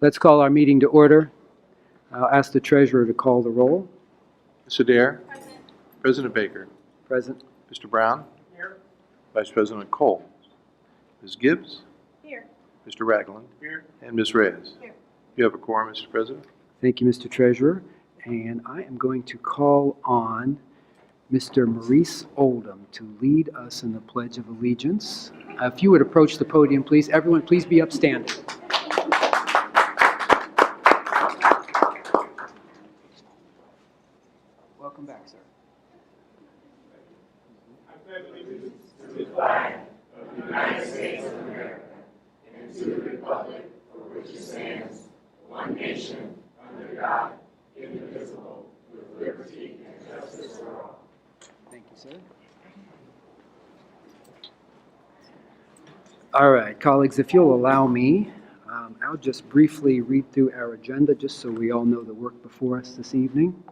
Let's call our meeting to order. I'll ask the treasurer to call the roll. Ms. Adair. Present. President Baker. Present. Mr. Brown. Here. Vice President Cole. Ms. Gibbs. Here. Mr. Ragland. Here. And Ms. Reyes. Here. You have a quorum, Mr. President. Thank you, Mr. Treasurer. And I am going to call on Mr. Maurice Oldham to lead us in the Pledge of Allegiance. If you would approach the podium, please. Everyone, please be upstanding. Welcome back, sir. I pledge allegiance to the flag of the United States of America and to the republic for which it stands, one nation, under God, indivisible, with liberty and justice for all. Thank you, sir. All right, colleagues, if you'll allow me, I'll just briefly read through our agenda just so we all know the work before us this evening.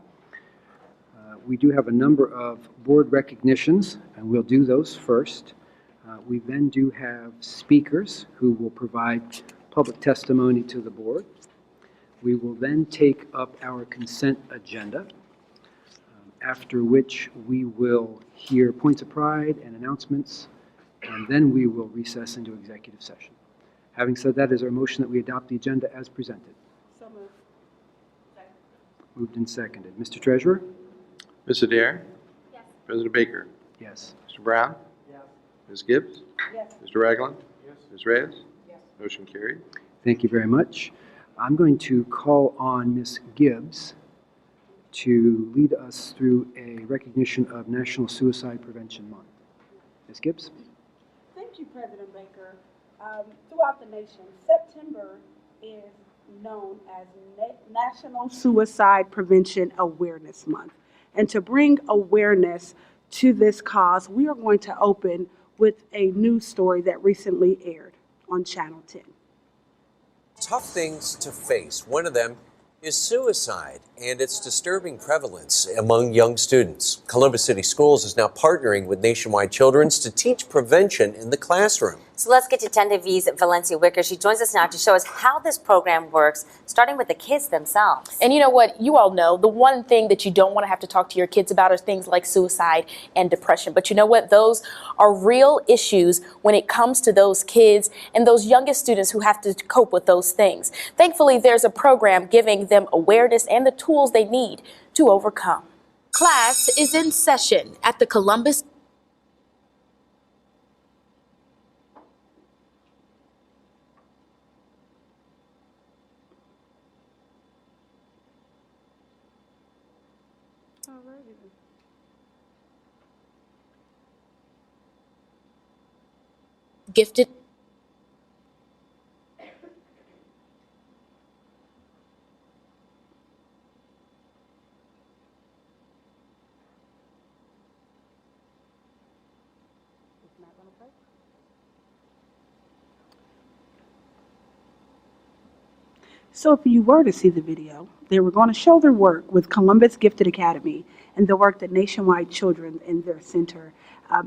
We do have a number of board recognitions, and we'll do those first. We then do have speakers who will provide public testimony to the board. We will then take up our consent agenda, after which we will hear points of pride and announcements, and then we will recess into executive session. Having said that, is our motion that we adopt the agenda as presented? So moved. Second. Moved and seconded. Mr. Treasurer? Ms. Adair. Yes. President Baker. Yes. Mr. Brown. Yes. Ms. Gibbs. Yes. Mr. Ragland. Yes. Ms. Reyes. Yes. Motion carried. Thank you very much. I'm going to call on Ms. Gibbs to lead us through a recognition of National Suicide Prevention Month. Ms. Gibbs? Thank you, President Baker. Throughout the nation, September is known as National Suicide Prevention Awareness Month. And to bring awareness to this cause, we are going to open with a news story that recently aired on Channel 10. Tough things to face. One of them is suicide and its disturbing prevalence among young students. Columbus City Schools is now partnering with Nationwide Children's to teach prevention in the classroom. So let's get to 10 TV's Valencia Wicker. She joins us now to show us how this program works, starting with the kids themselves. And you know what? You all know the one thing that you don't want to have to talk to your kids about are things like suicide and depression. But you know what? Those are real issues when it comes to those kids and those youngest students who have to cope with those things. Thankfully, there's a program giving them awareness and the tools they need to overcome. Class is in session at the Columbus Gifted. So if you were to see the video, they were going to show their work with Columbus Gifted Academy and the work that Nationwide Children in their center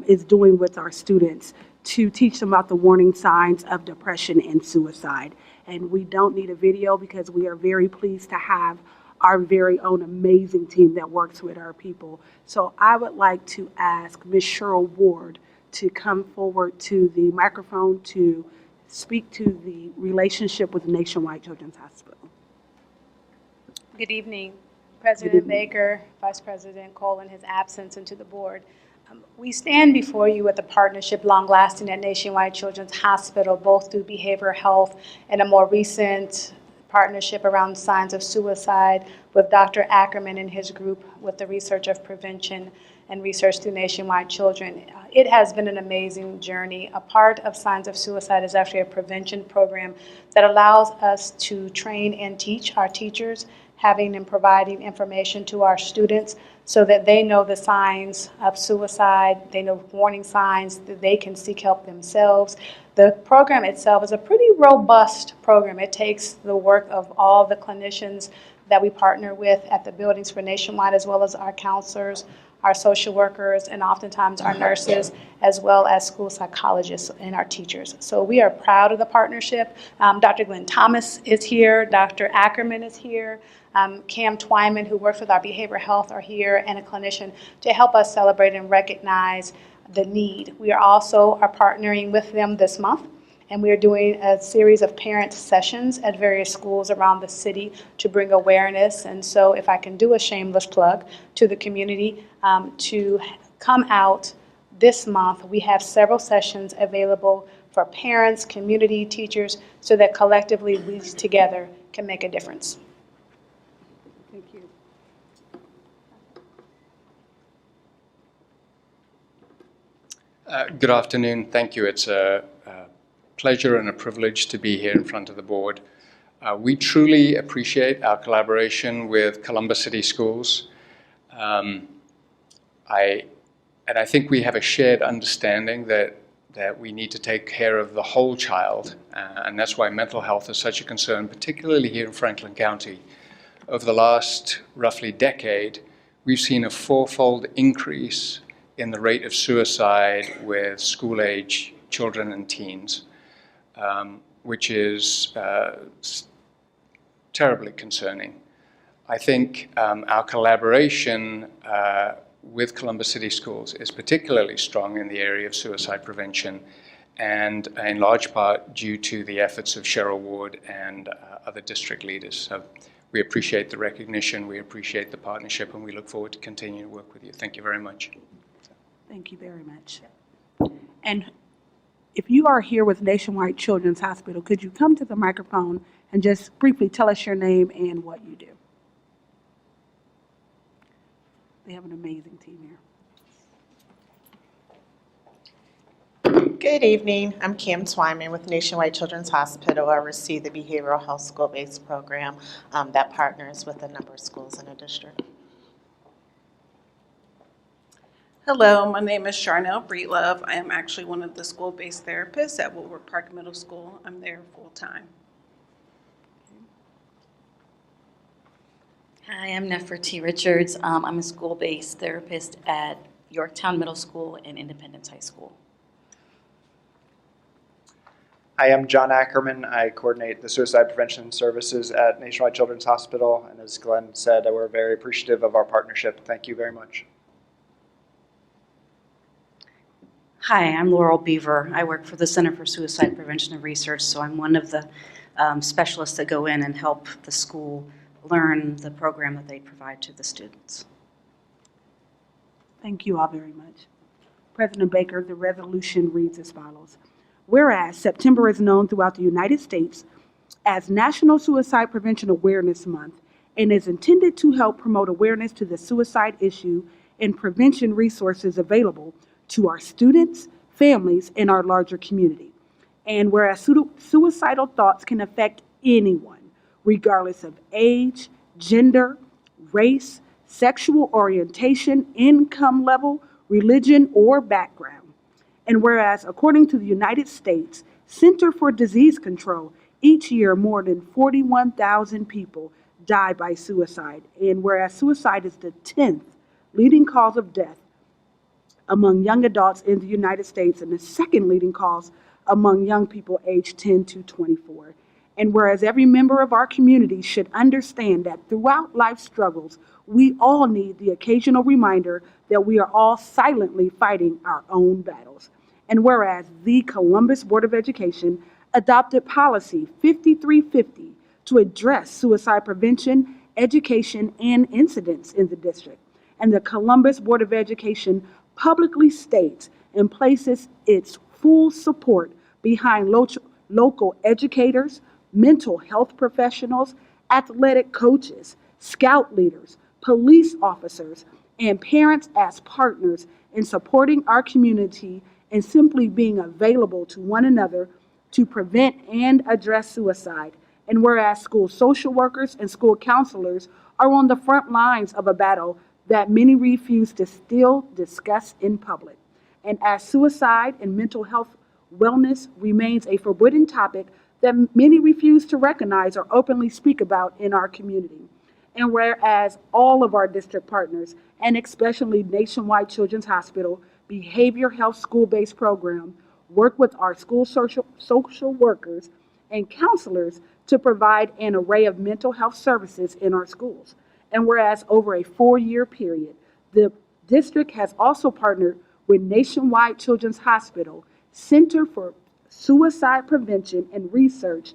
is doing with our students to teach them about the warning signs of depression and suicide. And we don't need a video because we are very pleased to have our very own amazing team that works with our people. So I would like to ask Ms. Cheryl Ward to come forward to the microphone to speak to the relationship with Nationwide Children's Hospital. Good evening, President Baker, Vice President Cole in his absence, and to the board. We stand before you with a partnership long-lasting at Nationwide Children's Hospital, both through behavioral health and a more recent partnership around signs of suicide with Dr. Ackerman and his group with the research of prevention and research through Nationwide Children. It has been an amazing journey. A part of Signs of Suicide is actually a prevention program that allows us to train and teach our teachers, having and providing information to our students so that they know the signs of suicide, they know warning signs, that they can seek help themselves. The program itself is a pretty robust program. It takes the work of all the clinicians that we partner with at the buildings for Nationwide, as well as our counselors, our social workers, and oftentimes our nurses, as well as school psychologists and our teachers. So we are proud of the partnership. Dr. Glenn Thomas is here, Dr. Ackerman is here, Cam Twyman, who works with our behavioral health, are here, and a clinician to help us celebrate and recognize the need. We are also partnering with them this month, and we are doing a series of parent sessions at various schools around the city to bring awareness. And so if I can do a shameless plug to the community to come out this month, we have several sessions available for parents, community, teachers, so that collectively we together can make a difference. Thank you. Good afternoon. Thank you. It's a pleasure and a privilege to be here in front of the board. We truly appreciate our collaboration with Columbus City Schools. I think we have a shared understanding that we need to take care of the whole child, and that's why mental health is such a concern, particularly here in Franklin County. Over the last roughly decade, we've seen a fourfold increase in the rate of suicide with school-age children and teens, which is terribly concerning. I think our collaboration with Columbus City Schools is particularly strong in the area of suicide prevention, and in large part due to the efforts of Cheryl Ward and other district leaders. So we appreciate the recognition, we appreciate the partnership, and we look forward to continuing to work with you. Thank you very much. Thank you very much. And if you are here with Nationwide Children's Hospital, could you come to the microphone and just briefly tell us your name and what you do? They have an amazing team here. Good evening. I'm Cam Twyman with Nationwide Children's Hospital. I oversee the behavioral health school-based program that partners with a number of schools in the district. Hello, my name is Charnel Breedlove. I am actually one of the school-based therapists at Woodward Park Middle School. I'm there full-time. Hi, I'm Nefertiti Richards. I'm a school-based therapist at Yorktown Middle School and Independence High School. Hi, I'm John Ackerman. I coordinate the suicide prevention services at Nationwide Children's Hospital. And as Glenn said, we're very appreciative of our partnership. Thank you very much. Hi, I'm Laurel Beaver. I work for the Center for Suicide Prevention and Research, so I'm one of the specialists that go in and help the school learn the program that they provide to the students. Thank you all very much. President Baker, the resolution reads as follows. Whereas September is known throughout the United States as National Suicide Prevention Awareness Month and is intended to help promote awareness to the suicide issue and prevention resources available to our students, families, and our larger community. And whereas suicidal thoughts can affect anyone, regardless of age, gender, race, sexual orientation, income level, religion, or background. And whereas, according to the United States Center for Disease Control, each year more than 41,000 people die by suicide. And whereas suicide is the 10th leading cause of death among young adults in the United States and the second leading cause among young people aged 10 to 24. And whereas every member of our community should understand that throughout life's struggles, we all need the occasional reminder that we are all silently fighting our own battles. And whereas the Columbus Board of Education adopted policy 5350 to address suicide prevention, education, and incidents in the district. And the Columbus Board of Education publicly states and places its full support behind local educators, mental health professionals, athletic coaches, scout leaders, police officers, and parents as partners in supporting our community and simply being available to one another to prevent and address suicide. And whereas school social workers and school counselors are on the front lines of a battle that many refuse to still discuss in public. And as suicide and mental health wellness remains a forbidden topic that many refuse to recognize or openly speak about in our community. And whereas all of our district partners, and especially Nationwide Children's Hospital Behavior Health School-Based Program, work with our school social workers and counselors to provide an array of mental health services in our schools. And whereas over a 4-year period, the district has also partnered with Nationwide Children's Hospital Center for Suicide Prevention and Research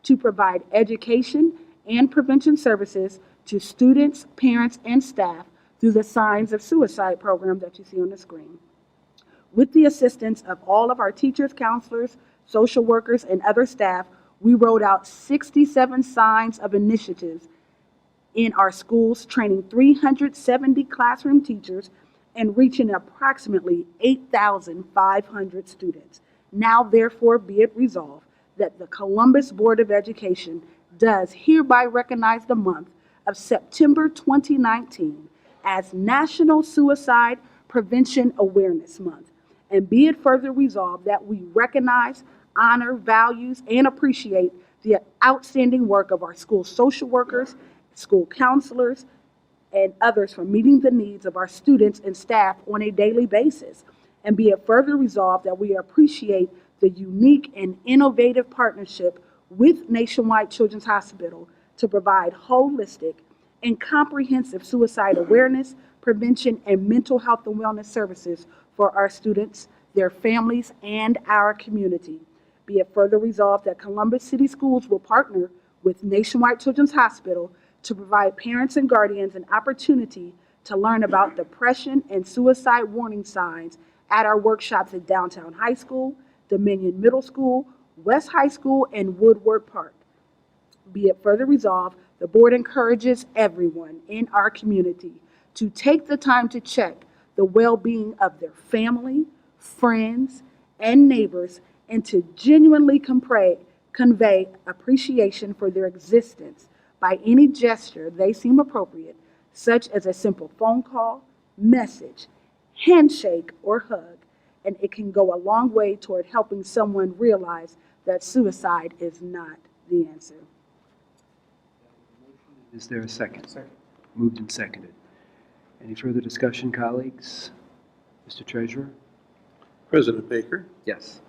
to provide education and prevention services to students, parents, and staff through the Signs of Suicide program that you see on the screen. With the assistance of all of our teachers, counselors, social workers, and other staff, we rolled out 67 signs of initiatives in our schools, training 370 classroom teachers and reaching approximately 8,500 students. Now, therefore, be it resolved that the Columbus Board of Education does hereby recognize the month of September 2019 as National Suicide Prevention Awareness Month. And be it further resolved that we recognize, honor, values, and appreciate the outstanding work of our school social workers, school counselors, and others for meeting the needs of our students and staff on a daily basis. And be it further resolved that we appreciate the unique and innovative partnership with Nationwide Children's Hospital to provide holistic and comprehensive suicide awareness, prevention, and mental health and wellness services for our students, their families, and our community. Be it further resolved that Columbus City Schools will partner with Nationwide Children's Hospital to provide parents and guardians an opportunity to learn about depression and suicide warning signs at our workshops at Downtown High School, Dominion Middle School, West High School, and Woodward Park. Be it further resolved, the board encourages everyone in our community to take the time to check the well-being of their family, friends, and neighbors, and to genuinely convey appreciation for their existence by any gesture they seem appropriate, such as a simple phone call, message, handshake, or hug. And it can go a long way toward helping someone realize that suicide is not the answer. Is there a second? Second. Moved and seconded. Any further discussion, colleagues? Mr. Treasurer? President Baker, Yes.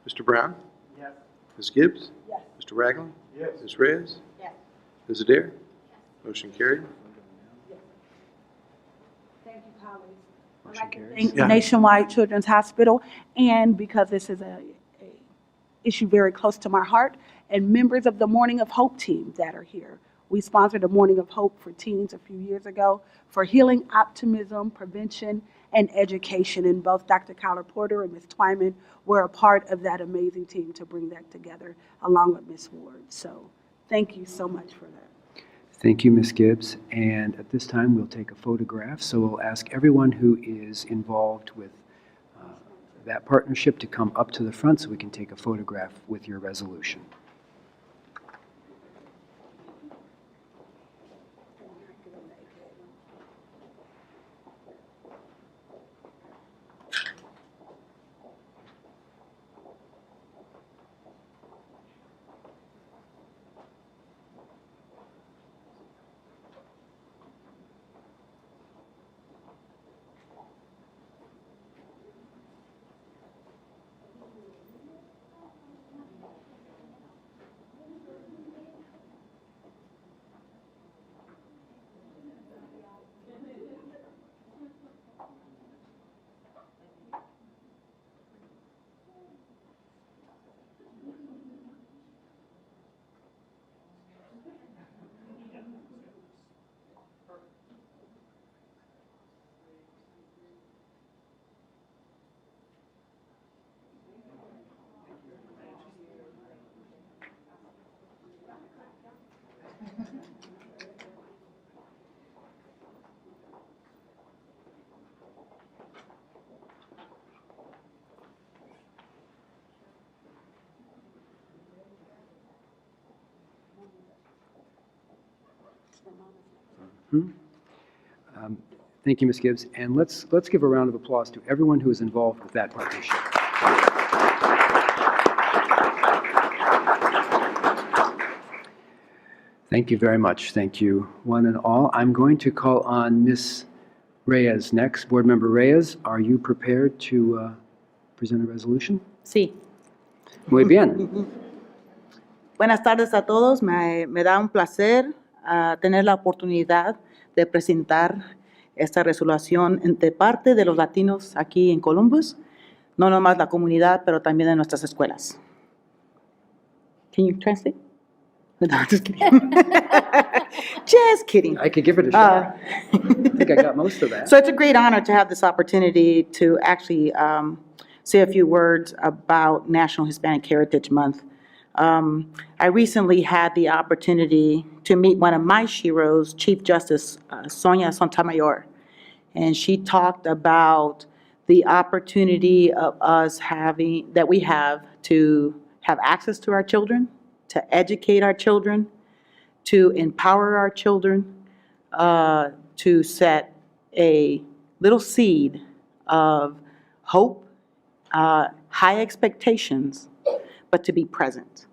Mr. Brown, Yes. Ms. Gibbs, Yes. Mr. Ragland, Yes. Ms. Reyes, Yes. Ms. Adair. Motion carried. Thank you, colleagues. I'd Motion like to carries. thank Yeah. Nationwide Children's Hospital, and because this is a issue very close to my heart, and members of the Morning of Hope team that are here. We sponsored a Morning of Hope for teens a few years ago for healing, optimism, prevention, and education. And both Dr. Kyler Porter and Ms. Twyman were a part of that amazing team to bring that together, along with Ms. Ward. So thank you so much for that. Thank you, Ms. Gibbs. And at this time, we'll take a photograph. So we'll ask everyone who is involved with that partnership to come up to the front so we can take a photograph with your resolution. Thank you, Ms. Gibbs. And let's give a round of applause to everyone who is involved with that partnership. Thank you very much. Thank you, one and all. I'm going to call on Ms. Reyes next. Board Member Reyes, are you prepared to present a resolution? Sí. Muy bien. Buenas tardes a todos. Me da un placer tener la oportunidad de presentar esta resolución de parte de los latinos aquí en Columbus, no nomás la comunidad, pero también de nuestras escuelas. Can you translate? No, just kidding. Just kidding. I could give it a shot. I think I got most of that. So it's a great honor to have this opportunity to actually say a few words about National Hispanic Heritage Month. I recently had the opportunity to meet one of my sheroes, Chief Justice Sonia Sotomayor, and she talked about the opportunity of us that we have to have access to our children, to educate our children, to empower our children, to set a little seed of hope, high expectations, but to be present.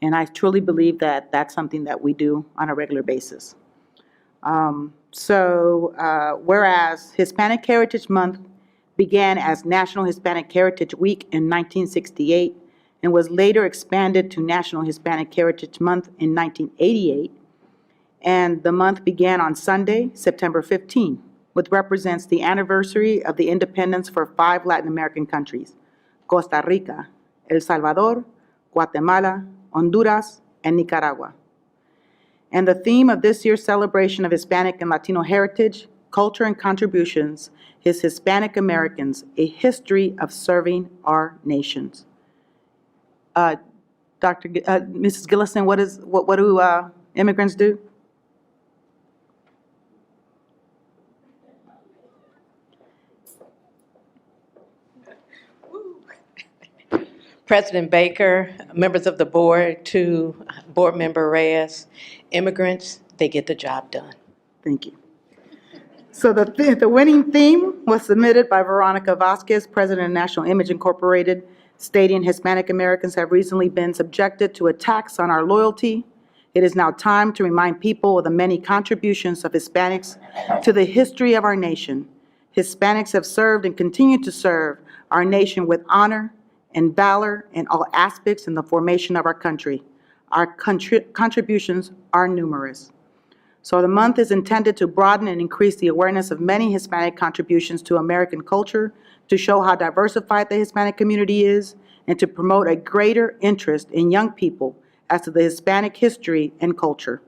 And I truly believe that that's something that we do on a regular basis. Whereas Hispanic Heritage Month began as National Hispanic Heritage Week in 1968 and was later expanded to National Hispanic Heritage Month in 1988, and the month began on Sunday, September 15, which represents the anniversary of the independence for 5 Latin American countries: Costa Rica, El Salvador, Guatemala, Honduras, and Nicaragua. And the theme of this year's celebration of Hispanic and Latino heritage, culture, and contributions is Hispanic Americans, a history of serving our nations. Mrs. Gillison, what do immigrants do? President Baker, members of the board, to Board Member Reyes, immigrants, they get the job done. Thank you. So the winning theme was submitted by Veronica Vasquez, President of National Image Incorporated, stating Hispanic Americans have recently been subjected to attacks on our loyalty. It is now time to remind people of the many contributions of Hispanics to the history of our nation. Hispanics have served and continue to serve our nation with honor and valor in all aspects in the formation of our country. Our contributions are numerous. So the month is intended to broaden and increase the awareness of many Hispanic contributions to American culture, to show how diversified the Hispanic community is, and to promote a greater interest in young people as to the Hispanic history and culture.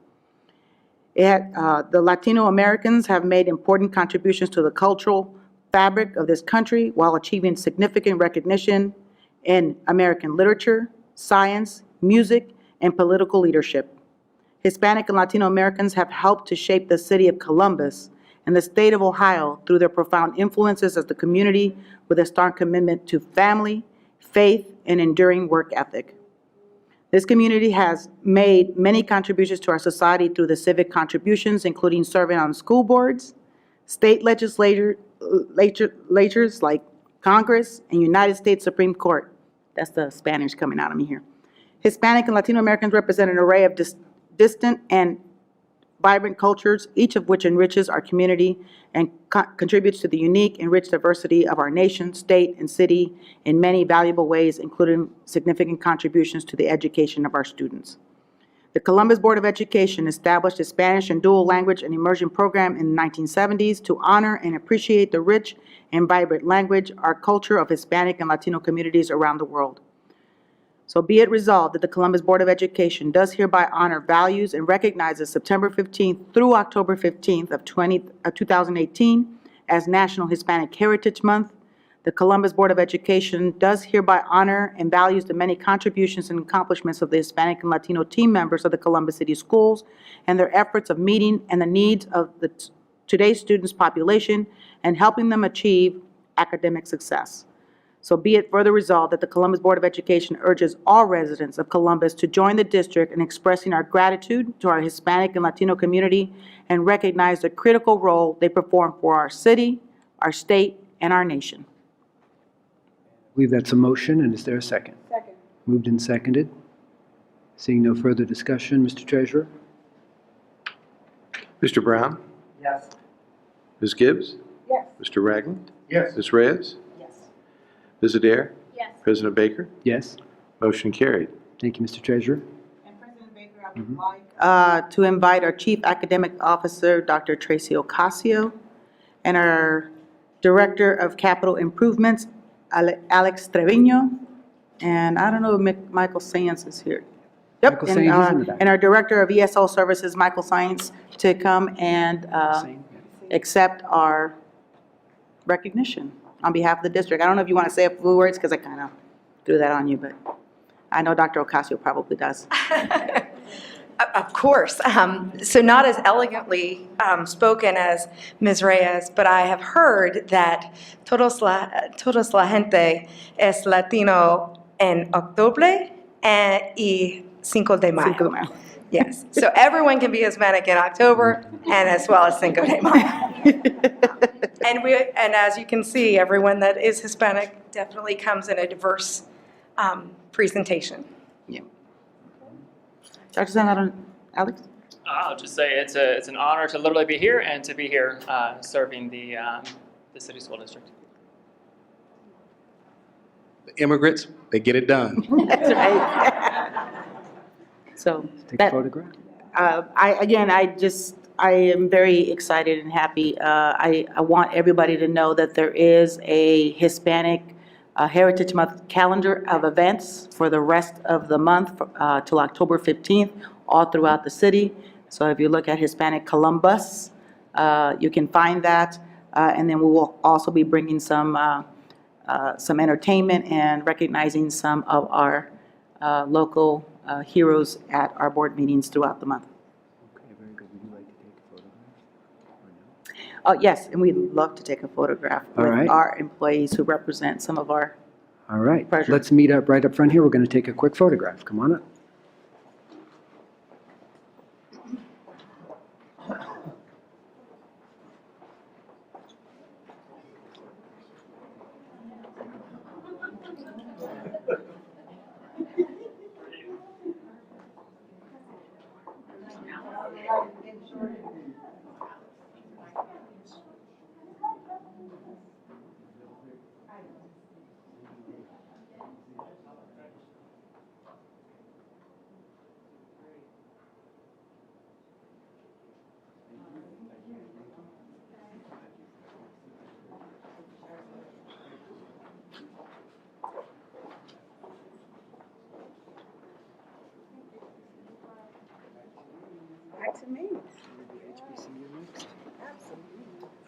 The Latino Americans have made important contributions to the cultural fabric of this country while achieving significant recognition in American literature, science, music, and political leadership. Hispanic and Latino Americans have helped to shape the city of Columbus and the state of Ohio through their profound influences as the community with a strong commitment to family, faith, and enduring work ethic. This community has made many contributions to our society through the civic contributions, including serving on school boards, state legislatures like Congress, and United States Supreme Court. That's the Spanish coming out of me here. Hispanic and Latino Americans represent an array of distant and vibrant cultures, each of which enriches our community and contributes to the unique and rich diversity of our nation, state, and city in many valuable ways, including significant contributions to the education of our students. The Columbus Board of Education established a Spanish and dual language and immersion program in the 1970s to honor and appreciate the rich and vibrant language, our culture of Hispanic and Latino communities around the world. So be it resolved that the Columbus Board of Education does hereby honor, values, and recognizes September 15th through October 15th of 2018 as National Hispanic Heritage Month. The Columbus Board of Education does hereby honor and values the many contributions and accomplishments of the Hispanic and Latino team members of the Columbus City Schools and their efforts of meeting and the needs of today's students' population and helping them achieve academic success. So be it further resolved that the Columbus Board of Education urges all residents of Columbus to join the district in expressing our gratitude to our Hispanic and Latino community and recognize the critical role they perform for our city, our state, and our nation. I believe that's a motion, and is there a second? Second. Moved and seconded. Seeing no further discussion, Mr. Treasurer? Mr. Brown? Yes. Ms. Gibbs? Yes. Mr. Ragland? Yes. Ms. Reyes? Yes. Ms. Adair? Yes. President Baker? Yes. Motion carried. Thank you, Mr. Treasurer. To invite our Chief Academic Officer, Dr. Tracy Ocasio, and our Director of Capital Improvements, Alex Trevino, and I don't know if Michael Sands is here. Yep, Michael and, Sands is in the back. and our Director of ESL Services, Michael Sands, to come and accept our recognition on behalf of the district. I don't know if you want to say a few words, because I kind of threw that on you, but I know Dr. Ocasio probably does. Of course. So not as elegantly spoken as Ms. Reyes, but I have heard that todos la gente es Latino en octubre y Cinco de Mayo. Cinco de Mayo. Yes. So everyone can be Hispanic in October and as well as Cinco de Mayo. And as you can see, everyone that is Hispanic definitely comes in a diverse presentation. Dr. Sanado, Alex? I'll just say it's an honor to literally be here and to be here serving the city school district. The immigrants, they get it done. That's right. So Take a that, photograph. I am very excited and happy. I want everybody to know that there is a Hispanic Heritage Month calendar of events for the rest of the month till October 15th, all throughout the city. So if you look at Hispanic Columbus, you can find that. And then we will also be bringing some entertainment and recognizing some of our local heroes at our board meetings throughout the month. Okay, very good. Would you like to take a photograph? Oh, yes, and we'd love to take a photograph All with right. our employees who represent some of our. All right, Pleasure. let's meet up right up front here. We're going to take a quick photograph. Come on up. Back to me.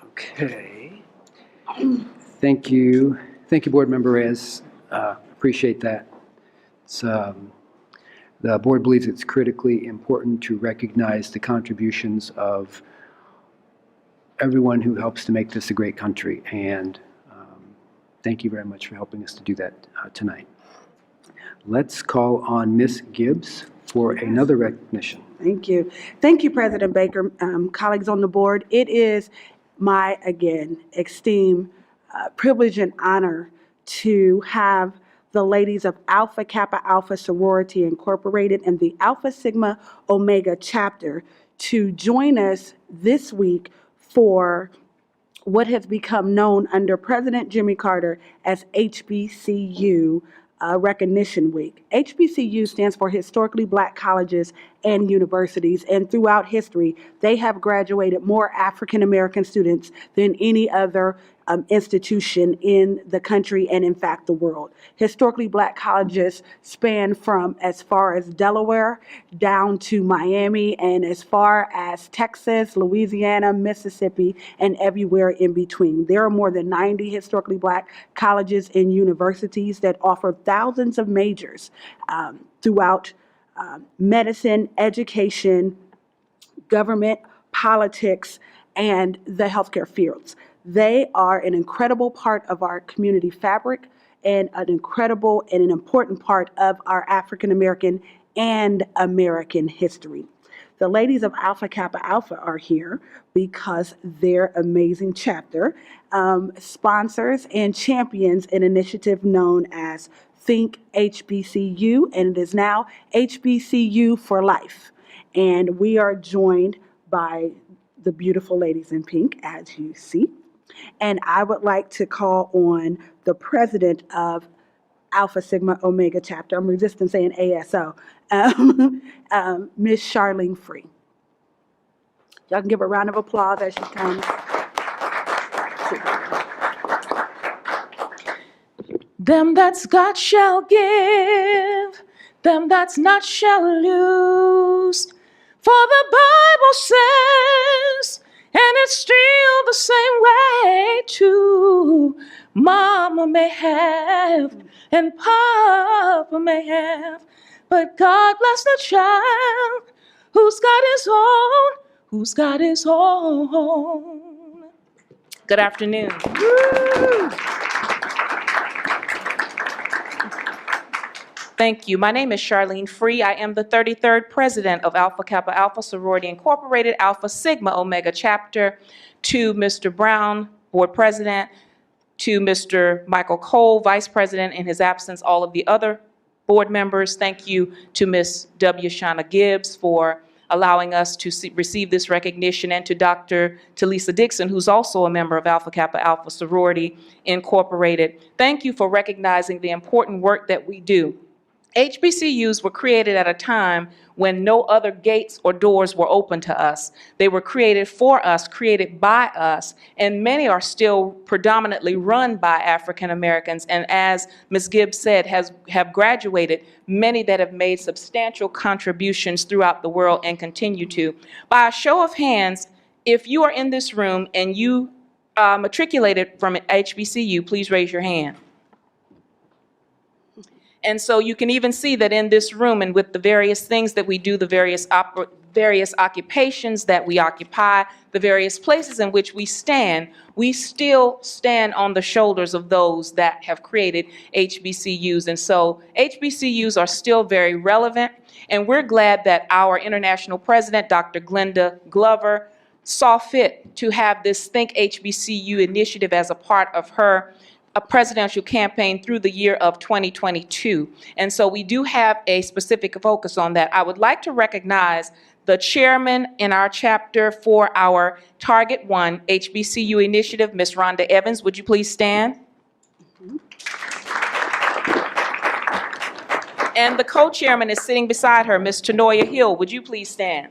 Okay. Thank you. Thank you, Board Member Reyes. Appreciate that. The board believes it's critically important to recognize the contributions of everyone who helps to make this a great country. And thank you very much for helping us to do that tonight. Let's call on Ms. Gibbs for another recognition. Thank you. Thank you, President Baker, colleagues on the board. It is my, again, esteemed privilege and honor to have the ladies of Alpha Kappa Alpha Sorority Incorporated and the Alpha Sigma Omega chapter to join us this week for what has become known under President Jimmy Carter as HBCU Recognition Week. HBCU stands for Historically Black Colleges and Universities, and throughout history, they have graduated more African American students than any other institution in the country and, in fact, the world. Historically Black colleges span from as far as Delaware down to Miami and as far as Texas, Louisiana, Mississippi, and everywhere in between. There are more than 90 historically Black colleges and universities that offer thousands of majors throughout medicine, education, government, politics, and the healthcare fields. They are an incredible part of our community fabric and an incredible and an important part of our African American and American history. The ladies of Alpha Kappa Alpha are here because their amazing chapter sponsors and champions an initiative known as Think HBCU, and it is now HBCU for Life. And we are joined by the beautiful ladies in pink, as you see. And I would like to call on the president of Alpha Sigma Omega chapter, I'm resisting saying ASO, Ms. Charlene Free. Y'all can give a round of applause as she comes. Them that's got shall give, them that's not shall lose. For the Bible says, and it's still the same way too. Mama may have, and Papa may have, but God bless the child who's got his own, who's got his own. Good afternoon. Woo! Thank you. My name is Charlene Free. I am the 33rd president of Alpha Kappa Alpha Sorority Incorporated, Alpha Sigma Omega chapter. To Mr. Brown, board president, to Mr. Michael Cole, vice president in his absence, all of the other board members. Thank you to Ms. W. Shauna Gibbs for allowing us to receive this recognition, and to Dr. Talisa Dixon, who's also a member of Alpha Kappa Alpha Sorority Incorporated. Thank you for recognizing the important work that we do. HBCUs were created at a time when no other gates or doors were open to us. They were created for us, created by us, and many are still predominantly run by African Americans, and as Ms. Gibbs said, have graduated many that have made substantial contributions throughout the world and continue to. By a show of hands, if you are in this room and you matriculated from an HBCU, please raise your hand. And so you can even see that in this room, and with the various things that we do, the various occupations that we occupy, the various places in which we still stand on the shoulders of those that have created HBCUs. And so HBCUs are still very relevant, and we're glad that our international president, Dr. Glenda Glover, saw fit to have this Think HBCU initiative as a part of her a presidential campaign through the year of 2022. And so we do have a specific focus on that. I would like to recognize the chairman in our chapter for our Target 1 HBCU initiative, Ms. Rhonda Evans. Would you please stand? And the co-chairman is sitting beside her, Ms. Tanoya Hill. Would you please stand?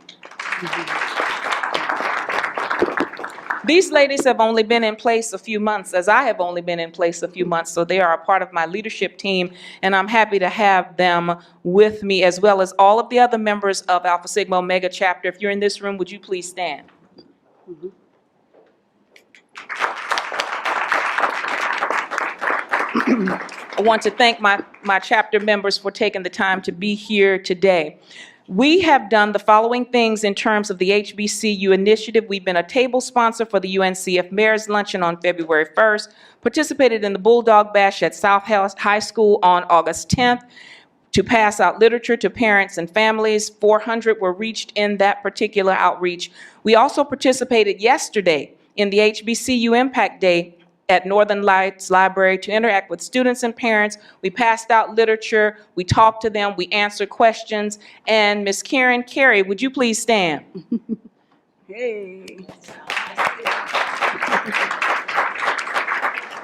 These ladies have only been in place a few months, as I have only been in place a few months, so they are a part of my leadership team, and I'm happy to have them with me, as well as all of the other members of Alpha Sigma Omega chapter. If you're in this room, would you please stand? I want to thank my chapter members for taking the time to be here today. We have done the following things in terms of the HBCU initiative. We've been a table sponsor for the UNCF Mayor's Luncheon on February 1st, participated in the Bulldog Bash at South High School on August 10th, to pass out literature to parents and families. 400 were reached in that particular outreach. We also participated yesterday in the HBCU Impact Day at Northern Lights Library to interact with students and parents. We passed out literature, we talked to them, we answered questions. And Ms. Karen Carey, would you please stand? Hey.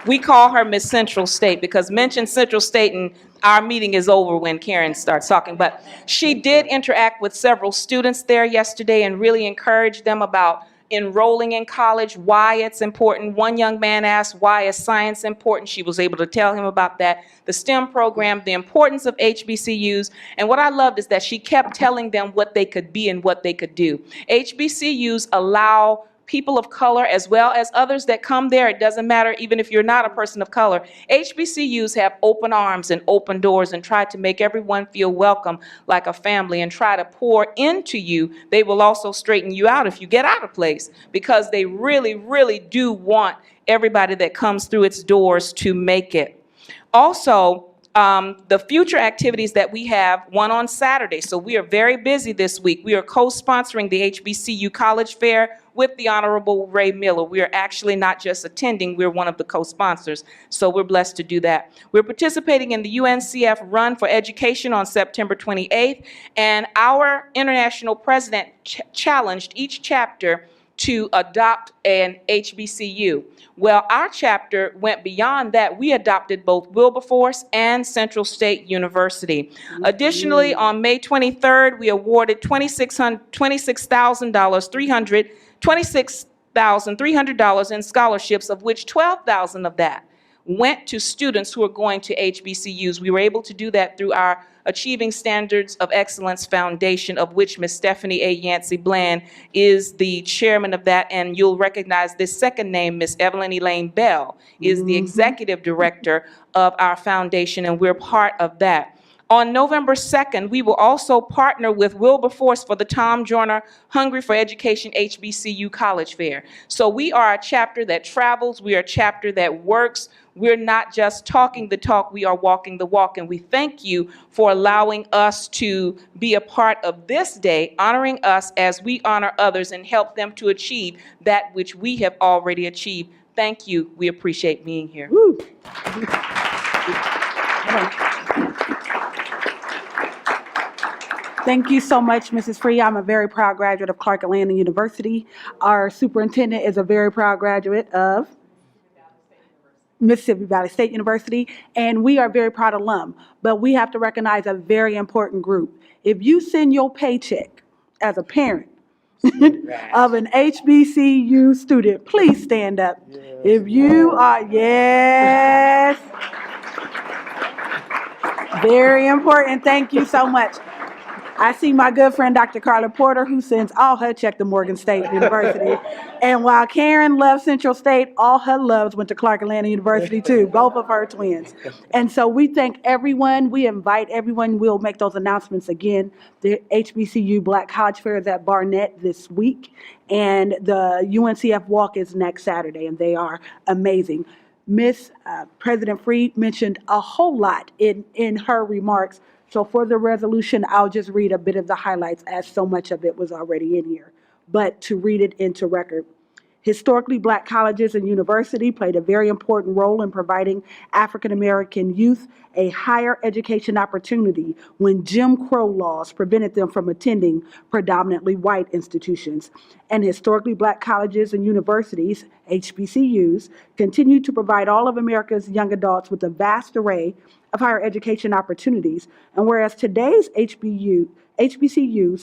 We call her Miss Central State because mention Central State and our meeting is over when Karen starts talking. But she did interact with several students there yesterday and really encouraged them about enrolling in college, why it's important. One young man asked, why is science important? She was able to tell him about that. The STEM program, the importance of HBCUs. And what I loved is that she kept telling them what they could be and what they could do. HBCUs allow people of color as well as others that come there. It doesn't matter even if you're not a person of color. HBCUs have open arms and open doors and try to make everyone feel welcome like a family and try to pour into you. They will also straighten you out if you get out of place because they really, really do want everybody that comes through its doors to make it. Also, the future activities that we have, one on Saturday. So we are very busy this week. We are co-sponsoring the HBCU College Fair with the Honorable Ray Miller. We are actually not just attending, we're one of the co-sponsors. So we're blessed to do that. We're participating in the UNCF Run for Education on September 28th. And our international president challenged each chapter to adopt an HBCU. Well, our chapter went beyond that. We adopted both Wilberforce and Central State University. Additionally, on May 23rd, we awarded $26,300 in scholarships, of which $12,000 of that went to students who are going to HBCUs. We were able to do that through our Achieving Standards of Excellence Foundation, of which Ms. Stephanie A. Yancey Bland is the chairman of that. And you'll recognize this second name, Ms. Evelyn Elaine Bell, is the executive director of our foundation, and we're part of that. On November 2nd, we will also partner with Wilberforce for the Tom Joyner Hungry for Education HBCU College Fair. So we are a chapter that travels, we are a chapter that works. We're not just talking the talk, we are walking the walk. And we thank you for allowing us to be a part of this day, honoring us as we honor others and help them to achieve that which we have already achieved. Thank you. We appreciate being here. Woo. Thank you so much, Mrs. Free. I'm a very proud graduate of Clark Atlanta University. Our superintendent is a very proud graduate of Mississippi Valley State University, and we are very proud alum. But we have to recognize a very important group. If you send your paycheck as a parent of an HBCU student, please stand up. If you are, yes. Very important. Thank you so much. I see my good friend, Dr. Carla Porter, who sends all her check to Morgan State University. And while Karen loves Central State, all her loves went to Clark Atlanta University too, both of her twins. And so we thank everyone. We invite everyone. We'll make those announcements again. The HBCU Black College Fair is at Barnett this week, and the UNCF Walk is next Saturday, and they are amazing. Miss President Freed mentioned a whole lot in her remarks. So for the resolution, I'll just read a bit of the highlights, as so much of it was already in here. But to read it into record, historically Black colleges and universities played a very important role in providing African American youth a higher education opportunity when Jim Crow laws prevented them from attending predominantly white institutions. And historically Black colleges and universities, HBCUs, continue to provide all of America's young adults with a vast array of higher education opportunities. And whereas today's HBCUs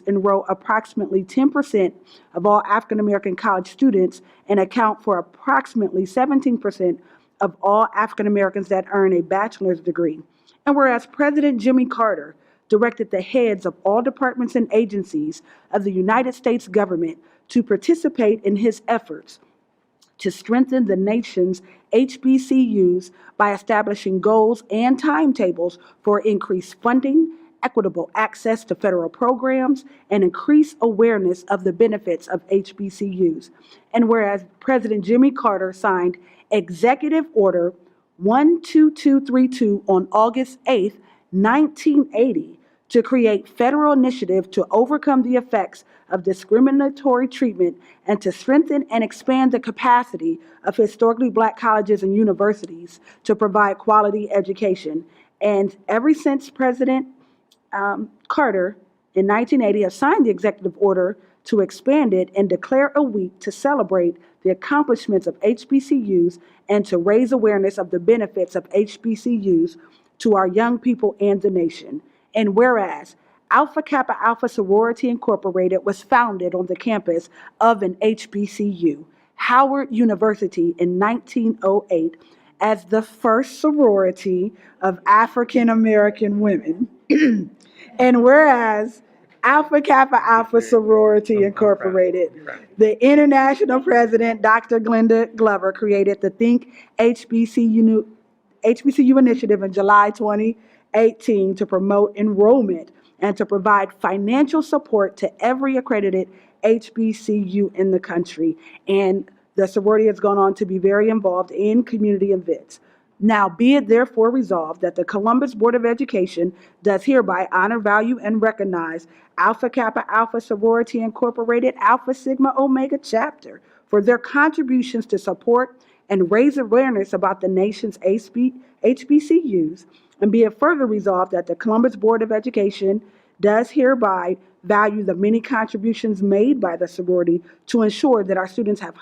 enroll approximately 10% of all African American college students and account for approximately 17% of all African Americans that earn a bachelor's degree. And whereas President Jimmy Carter directed the heads of all departments and agencies of the United States government to participate in his efforts to strengthen the nation's HBCUs by establishing goals and timetables for increased funding, equitable access to federal programs, and increased awareness of the benefits of HBCUs. And whereas President Jimmy Carter signed Executive Order 12232 on August 8, 1980, to create federal initiative to overcome the effects of discriminatory treatment and to strengthen and expand the capacity of historically Black colleges and universities to provide quality education. And ever since President Carter in 1980 has signed the executive order to expand it and declare a week to celebrate the accomplishments of HBCUs and to raise awareness of the benefits of HBCUs to our young people and the nation. And whereas Alpha Kappa Alpha Sorority Incorporated was founded on the campus of an HBCU, Howard University, in 1908 as the first sorority of African American women. And whereas Alpha Kappa Alpha Sorority Incorporated, the international president, Dr. Glenda Glover, created the Think HBCU initiative in July 2018 to promote enrollment and to provide financial support to every accredited HBCU in the country. And the sorority has gone on to be very involved in community events. Now, be it therefore resolved that the Columbus Board of Education does hereby honor, value, and recognize Alpha Kappa Alpha Sorority Incorporated Alpha Sigma Omega Chapter for their contributions to support and raise awareness about the nation's HBCUs, and be it further resolved that the Columbus Board of Education does hereby value the many contributions made by the sorority to ensure that our students have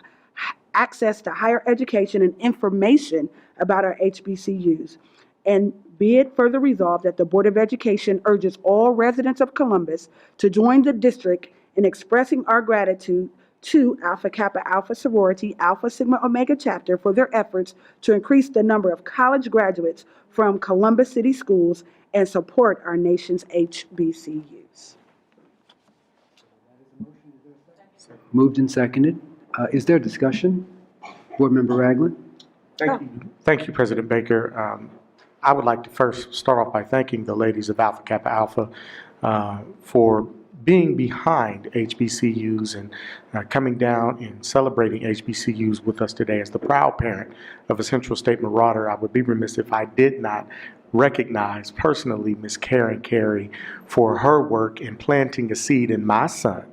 access to higher education and information about our HBCUs. And be it further resolved that the Board of Education urges all residents of Columbus to join the district in expressing our gratitude to Alpha Kappa Alpha Sorority Alpha Sigma Omega Chapter for their efforts to increase the number of college graduates from Columbus City Schools and support our nation's HBCUs. Moved and seconded. Is there discussion? Board Member Ragland? Thank you, President Baker. I would like to first start off by thanking the ladies of Alpha Kappa Alpha for being behind HBCUs and coming down and celebrating HBCUs with us today. As the proud parent of a Central State Marauder, I would be remiss if I did not recognize personally Ms. Karen Carey for her work in planting a seed in my son,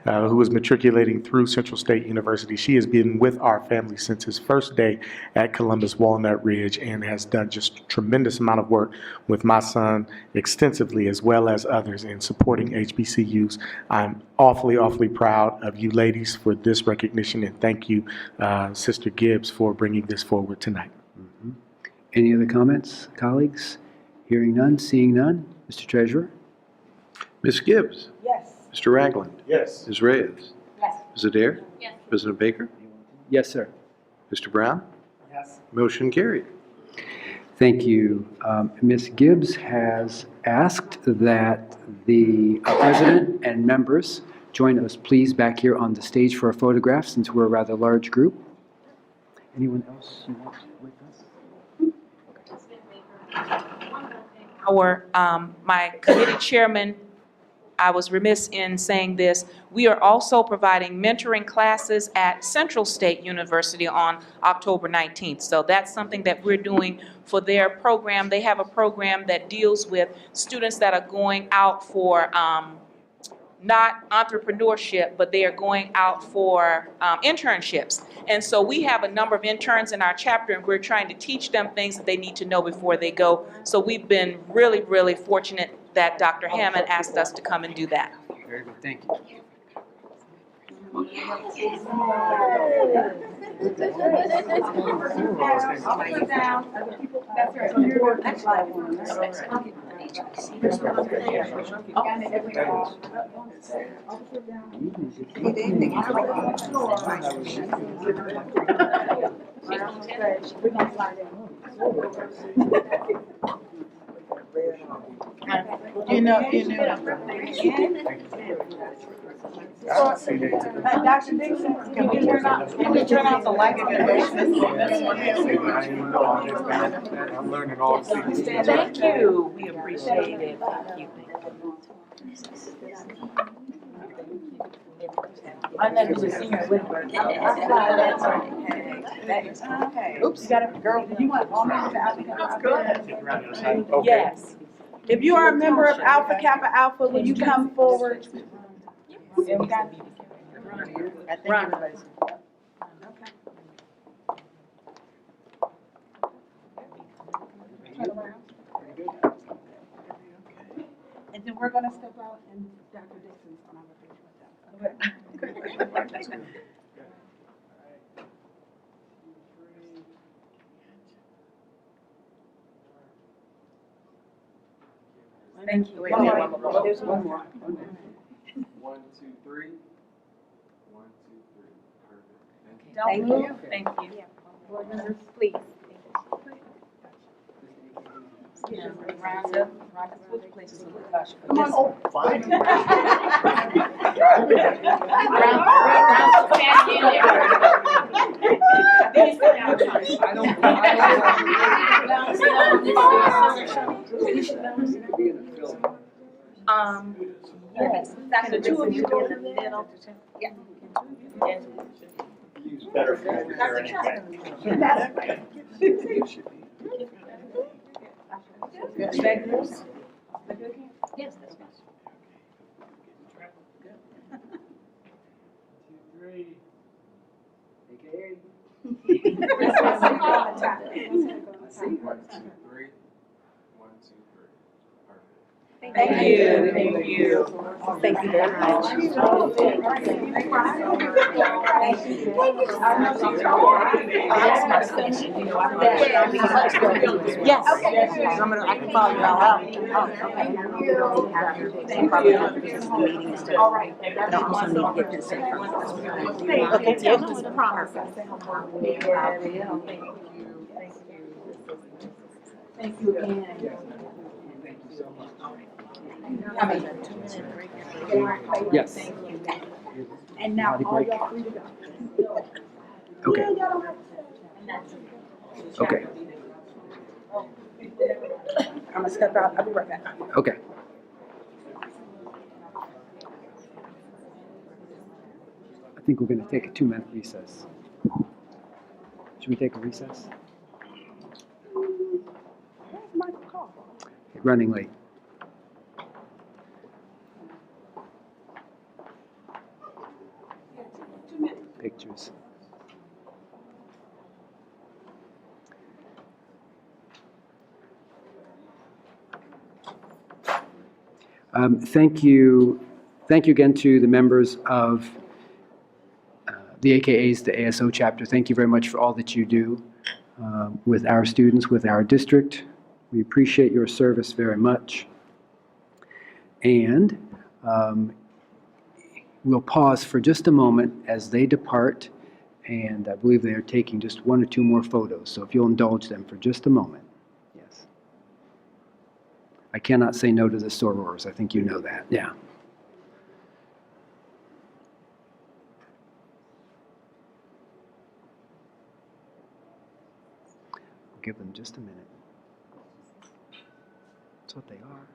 who is matriculating through Central State University. She has been with our family since his first day at Columbus Walnut Ridge and has done just a tremendous amount of work with my son extensively, as well as others, in supporting HBCUs. I'm awfully, awfully proud of you ladies for this recognition, and thank you, Sister Gibbs, for bringing this forward tonight. Any other comments, colleagues? Hearing none, seeing none. Mr. Treasurer? Ms. Gibbs? Yes. Mr. Ragland? Yes. Ms. Reyes? Yes. Ms. Adair? Yes. President Baker? Yes, sir. Mr. Brown? Yes. Motion carried. Thank you. Ms. Gibbs has asked that the president and members join us, please, back here on the stage for a photograph, since we're a rather large group. Anyone else you want with us? My committee chairman, I was remiss in saying this, we are also providing mentoring classes at Central State University on October 19th. So that's something that we're doing for their program. They have a program that deals with students that are going out for not entrepreneurship, but they are going out for internships. And so we have a number of interns in our chapter, and we're trying to teach them things that they need to know before they go. So we've been really, really fortunate that Dr. Hammond asked us to come and do that. Very good, thank you. Dr. Dixon, can we turn off the light? I'm learning all the things. Thank you. We appreciate it. Thank you. I know you were senior with her. Oops, you got a girl, you want all members of Alpha Kappa Alpha? Yes. If you are a member of Alpha Kappa Alpha, will you come forward? I think everybody's. And then we're gonna step out and Dr. Dixon's gonna have a picture with them. Thank you. There's one more. 1, 2, 3. 1, 2, 3. Perfect. Don't move. Thank you. Board members, please. Come on, oh, fine. Yes. The two of you go in the middle. Yeah. Better for anything. Yes, that's fine. 3. AKA. 1, 2, 3. 1, 2, 3. Perfect. Thank you. Thank you. Thank you very much. Yes. I can follow you all out. All right. But I also need to get this in front of us. Okay, yeah, no, it's a promise. Thank you again. Yes. And now all y'all free to go. Okay. Yeah, y'all don't have to. Okay. I'm gonna step out. I'll be right back. Okay. I think we're going to take a 2-minute recess. Should we take a recess? Where's Michael Call? Running late. Pictures. Thank you again to the members of the AKAs, the ASO chapter. Thank you very much for all that you do with our students, with our district. We appreciate your service very much. And we'll pause for just a moment as they depart, and I believe they are taking just 1 or 2 more photos, so if you'll indulge them for just a moment. Yes. I cannot say no to the sorors. I think you know that. Yeah. I'll give them just a minute. That's what they are.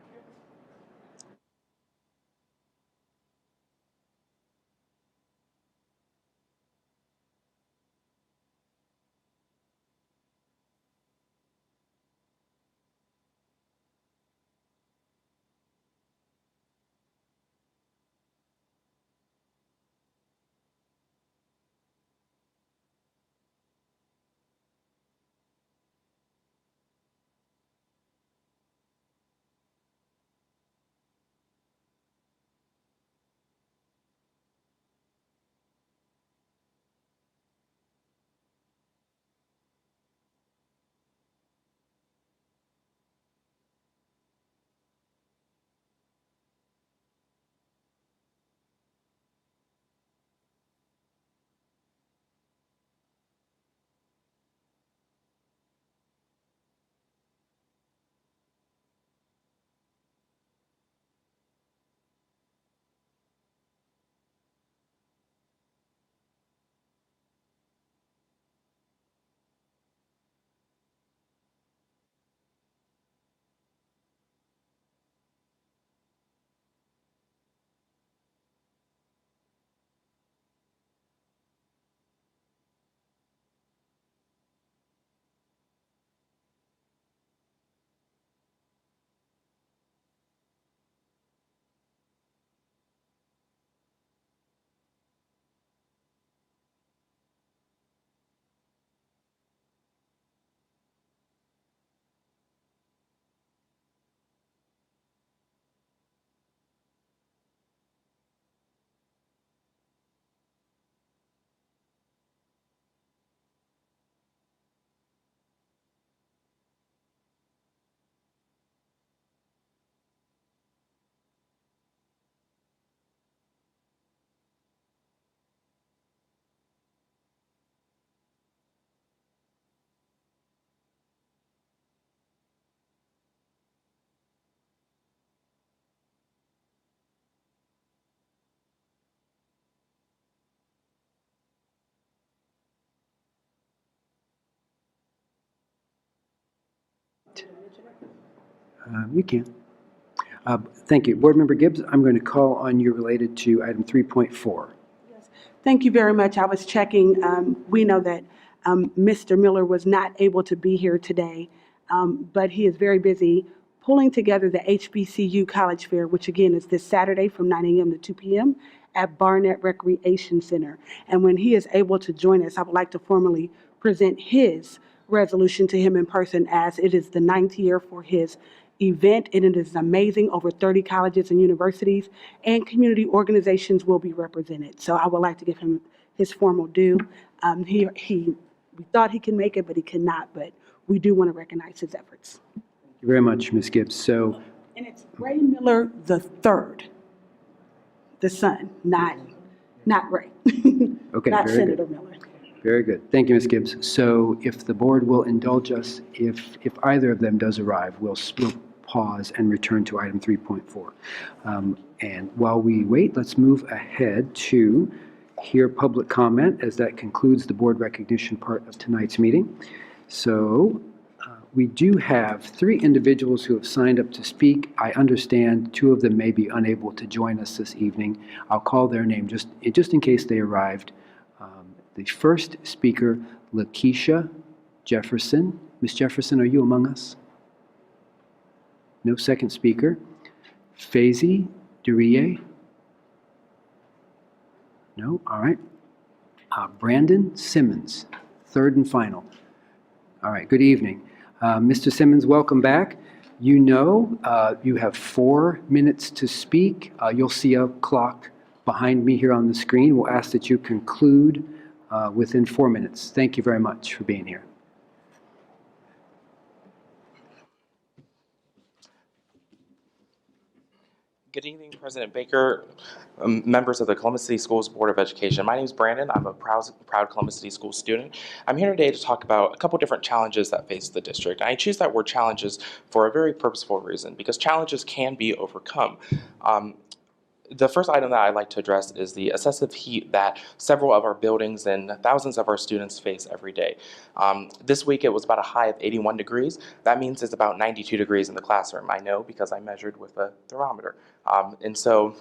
You can. Thank you. Board Member Gibbs, I'm going to call on you related to item 3.4. Thank you very much. I was checking. We know that Mr. Miller was not able to be here today, but he is very busy pulling together the HBCU College Fair, which again is this Saturday from 9 a.m. to 2 p.m. at Barnett Recreation Center. And when he is able to join us, I would like to formally present his resolution to him in person, as it is the 9th year for his event, and it is amazing. Over 30 colleges and universities and community organizations will be represented. So I would like to give him his formal due. We thought he could make it, but he could not, but we do want to recognize his efforts. Thank you very much, Ms. Gibbs. So, And it's Ray Miller the third, the son, not Ray. okay, Not very Senator good. Miller. Very good. Thank you, Ms. Gibbs. So if the board will indulge us, if either of them does arrive, we'll pause and return to item 3.4. And while we wait, let's move ahead to hear public comment, as that concludes the board recognition part of tonight's meeting. So we do have 3 individuals who have signed up to speak. I understand 2 of them may be unable to join us this evening. I'll call their name just in case they arrived. The first speaker, Lakeisha Jefferson. Ms. Jefferson, are you among us? No second speaker. Faizi Duriye? No? All right. Brandon Simmons, third and final. All right, good evening. Mr. Simmons, welcome back. You know you have 4 minutes to speak. You'll see a clock behind me here on the screen. We'll ask that you conclude within 4 minutes. Thank you very much for being here. Good evening, President Baker, members of the Columbus City Schools Board of Education. My name is Brandon. I'm a proud Columbus City Schools student. I'm here today to talk about a couple different challenges that face the district. And I choose that word challenges for a very purposeful reason, because challenges can be overcome. The first item that I'd like to address is the excessive heat that several of our buildings and thousands of our students face every day. This week it was about a high of 81 degrees. That means it's about 92 degrees in the classroom. I know because I measured with a thermometer. And so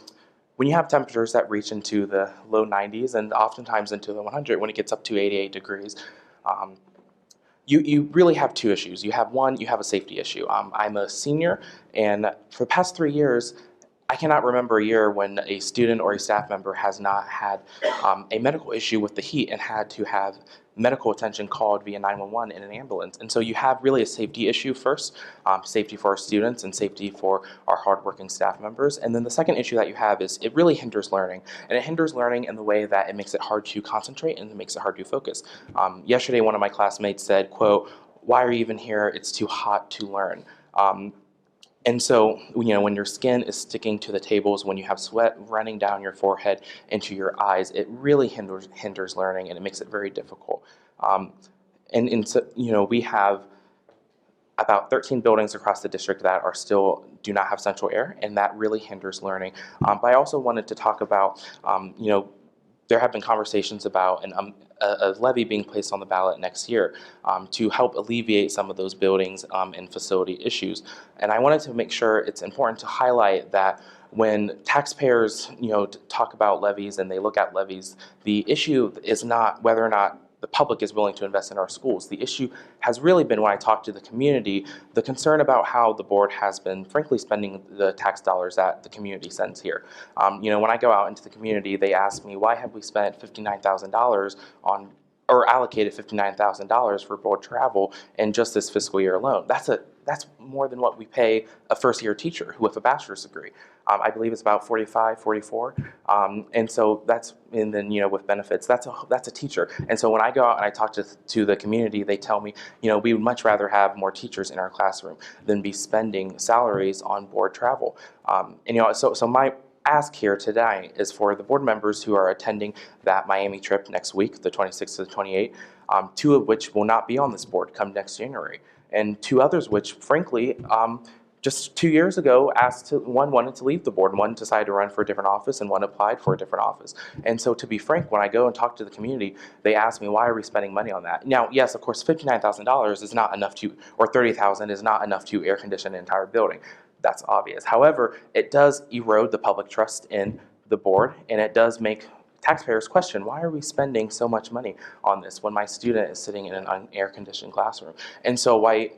when you have temperatures that reach into the low 90s and oftentimes into the 100 when it gets up to 88 degrees, you really have 2 issues. You have a safety issue. I'm a senior, and for the past 3 years, I cannot remember a year when a student or a staff member has not had a medical issue with the heat and had to have medical attention called via 911 in an ambulance. And so you have really a safety issue first, safety for our students and safety for our hardworking staff members. And then the second issue that you have is it really hinders learning. And it hinders learning in the way that it makes it hard to concentrate and it makes it hard to focus. Yesterday, one of my classmates said, quote, "Why are you even here? It's too hot to learn." And so, when your skin is sticking to the tables, when you have sweat running down your forehead into your eyes, it really hinders learning, and it makes it very difficult. We have about 13 buildings across the district that do not have central air, and that really hinders learning. But I also wanted to talk about, there have been conversations about a levy being placed on the ballot next year to help alleviate some of those buildings and facility issues. And I wanted to make sure it's important to highlight that when taxpayers, talk about levies and they look at levies, the issue is not whether or not the public is willing to invest in our schools. The issue has really been, when I talk to the community, the concern about how the board has been, frankly, spending the tax dollars that the community sends here. When I go out into the community, they ask me, why have we spent $59,000 on, or allocated $59,000 for board travel in just this fiscal year alone? That's more than what we pay a first-year teacher with a bachelor's degree. I believe it's about 45, 44. And so and then, with benefits, that's a teacher. And so when I go out and I talk to the community, they tell me, we would much rather have more teachers in our classroom than be spending salaries on board travel. So my ask here today is for the board members who are attending that Miami trip next week, the 26th to the 28th, 2 of which will not be on this board come next January. And 2 others which, frankly, just 2 years ago, one wanted to leave the board, and one decided to run for a different office, and one applied for a different office. And so, to be frank, when I go and talk to the community, they ask me, why are we spending money on that? Now, yes, of course, $59,000 is not enough or $30,000 is not enough to air condition an entire building. That's obvious. However, it does erode the public trust in the board, and it does make taxpayers question, why are we spending so much money on this when my student is sitting in an unair-conditioned classroom? And so why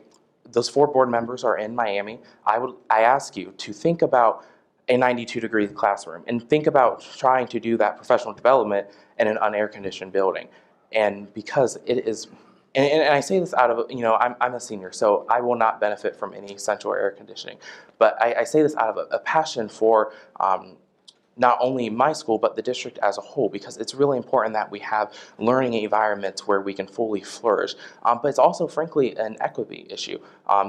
those 4 board members are in Miami, I ask you to think about a 92-degree classroom and think about trying to do that professional development in an unair-conditioned building. And because it is And I say this out of, I'm a senior, so I will not benefit from any central air conditioning. But I say this out of a passion for not only my school, but the district as a whole, because it's really important that we have learning environments where we can fully flourish. But it's also, frankly, an equity issue.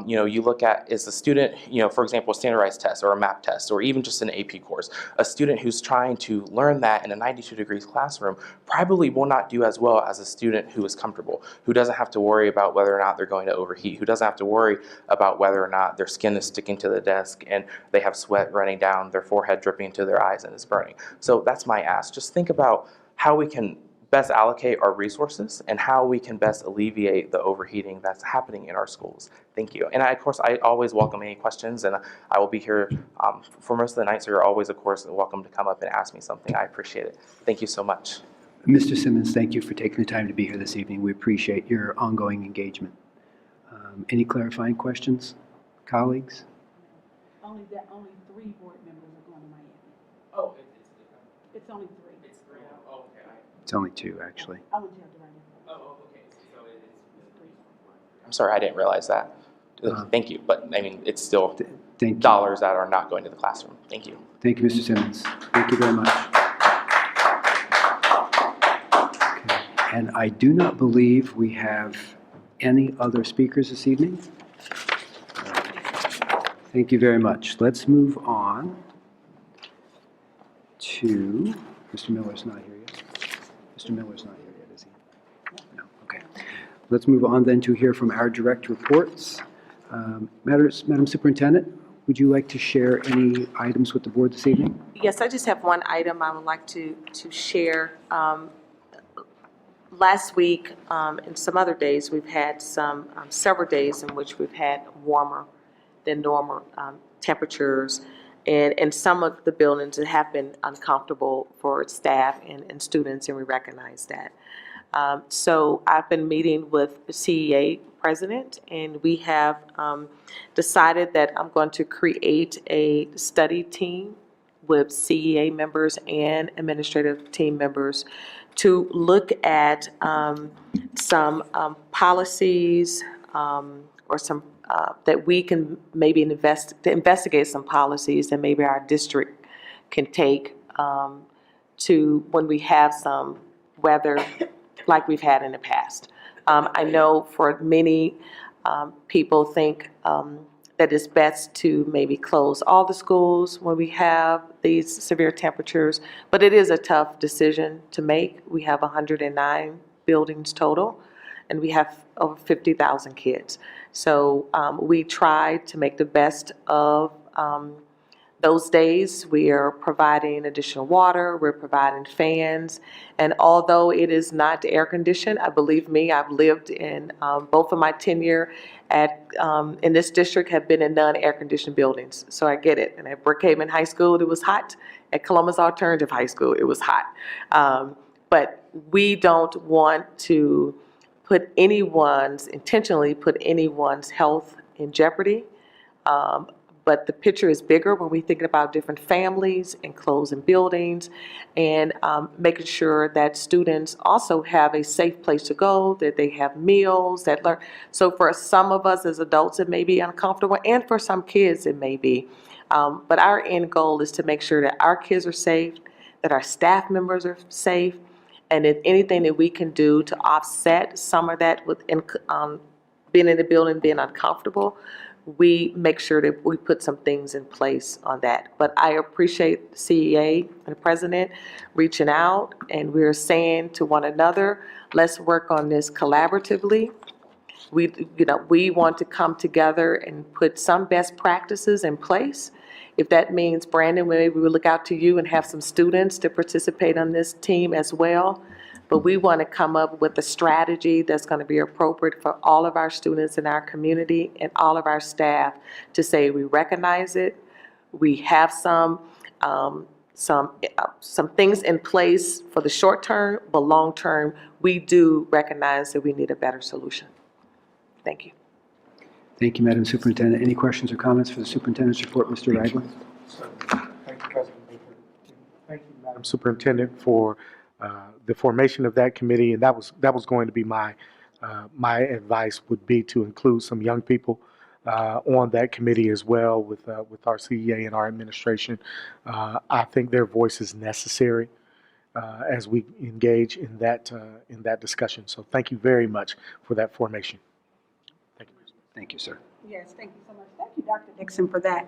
You look at, is the student, for example, a standardized test or a MAP test, or even just an AP course, a student who's trying to learn that in a 92 degrees classroom probably will not do as well as a student who is comfortable, who doesn't have to worry about whether or not they're going to overheat, who doesn't have to worry about whether or not their skin is sticking to the desk and they have sweat running down their forehead, dripping into their eyes, and is burning. So that's my ask. Just think about how we can best allocate our resources and how we can best alleviate the overheating that's happening in our schools. Thank you. And of course, I always welcome any questions, and I will be here for most of the night, so you're always, of course, welcome to come up and ask me something. I appreciate it. Thank you so much. Mr. Simmons, thank you for taking the time to be here this evening. We appreciate your ongoing engagement. Any clarifying questions, colleagues? Only 3 board members are going to Miami. Oh, It's only 3. It's 3 now. Oh, okay. It's only 2, actually. I want you to have to write it. Oh, okay. So I'm sorry, I didn't realize that. Thank you, but I mean, it's still dollars that are not going to the classroom. Thank you. Thank you, Mr. Simmons. Thank you very much. Okay. And I do not believe we have any other speakers this evening. Thank you very much. Let's move on to, Mr. Miller's not here yet. Mr. Miller's not here yet, is he? No, okay. Let's move on then to hear from our direct reports. Madam Superintendent, would you like to share any items with the board this evening? Yes, I just have one item I would like to share. Last week and some other days, we've had several days in which we've had warmer than normal temperatures. And some of the buildings have been uncomfortable for staff and students, and we recognize that. So I've been meeting with the CEA president, and we have decided that I'm going to create a study team with CEA members and administrative team members to look at some policies or some that we can maybe investigate some policies that maybe our district can take to when we have some weather like we've had in the past. I know for many people think that it's best to maybe close all the schools when we have these severe temperatures, but it is a tough decision to make. We have 109 buildings total, and we have over 50,000 kids. So we try to make the best of those days. We are providing additional water, we're providing fans, and although it is not air conditioned, believe me, I've lived in both of my tenure in this district have been in non-air conditioned buildings, so I get it. And at Brookhaven High School, it was hot. At Columbus Alternative High School, it was hot. But we don't want to intentionally put anyone's health in jeopardy. But the picture is bigger when we think about different families and closing buildings and making sure that students also have a safe place to go, that they have meals, that learn. So for some of us as adults, it may be uncomfortable, and for some kids, it may be. But our end goal is to make sure that our kids are safe, that our staff members are safe, and if anything that we can do to offset some of that with being in the building, being uncomfortable, we make sure that we put some things in place on that. But I appreciate the CEA and the president reaching out, and we're saying to one another, let's work on this collaboratively. We want to come together and put some best practices in place. If that means, Brandon, maybe we'll look out to you and have some students to participate on this team as well. But we want to come up with a strategy that's going to be appropriate for all of our students in our community and all of our staff to say we recognize it. We have some things in place for the short term, but long term, we do recognize that we need a better solution. Thank you. Thank you, Madam Superintendent. Any questions or comments for the superintendent's report, Mr. Ragland? Thank you, President Baker. Thank you, Madam Superintendent, for the formation of that committee, and that was going to be my my advice would be to include some young people on that committee as well with our CEA and our administration. I think their voice is necessary as we engage in that discussion. So thank you very much for that formation. Thank you. Thank you, sir. Yes, thank you so much. Thank you, Dr. Dixon, for that.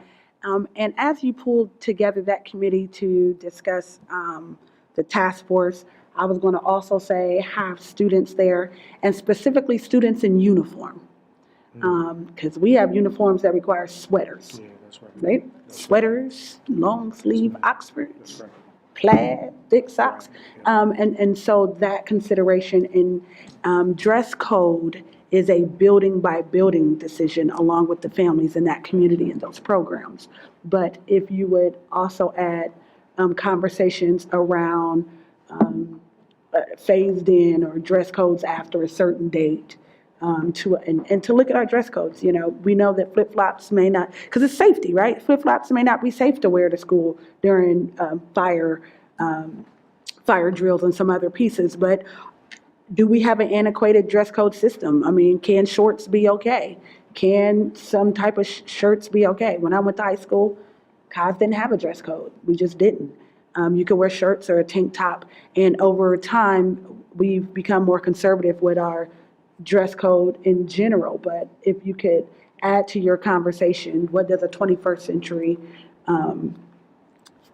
And as you pulled together that committee to discuss the task force, I was going to also say have students there, and specifically students in uniform. Because we have uniforms that require sweaters. Yeah, that's right. Right? Sweaters, long sleeve Oxfords, plaid, thick socks. And so that consideration in dress code is a building by building decision along with the families in that community and those programs. But if you would also add conversations around phased in or dress codes after a certain date, to look at our dress codes. You know, we know that flip-flops may not, because it's safety, right? Flip-flops may not be safe to wear to school during fire drills and some other pieces, but do we have an antiquated dress code system? I mean, can shorts be okay? Can some type of shirts be okay? When I went to high school, Cos didn't have a dress code. We just didn't. You could wear shirts or a tank top, and over time, we've become more conservative with our dress code in general. But if you could add to your conversation, what does a 21st century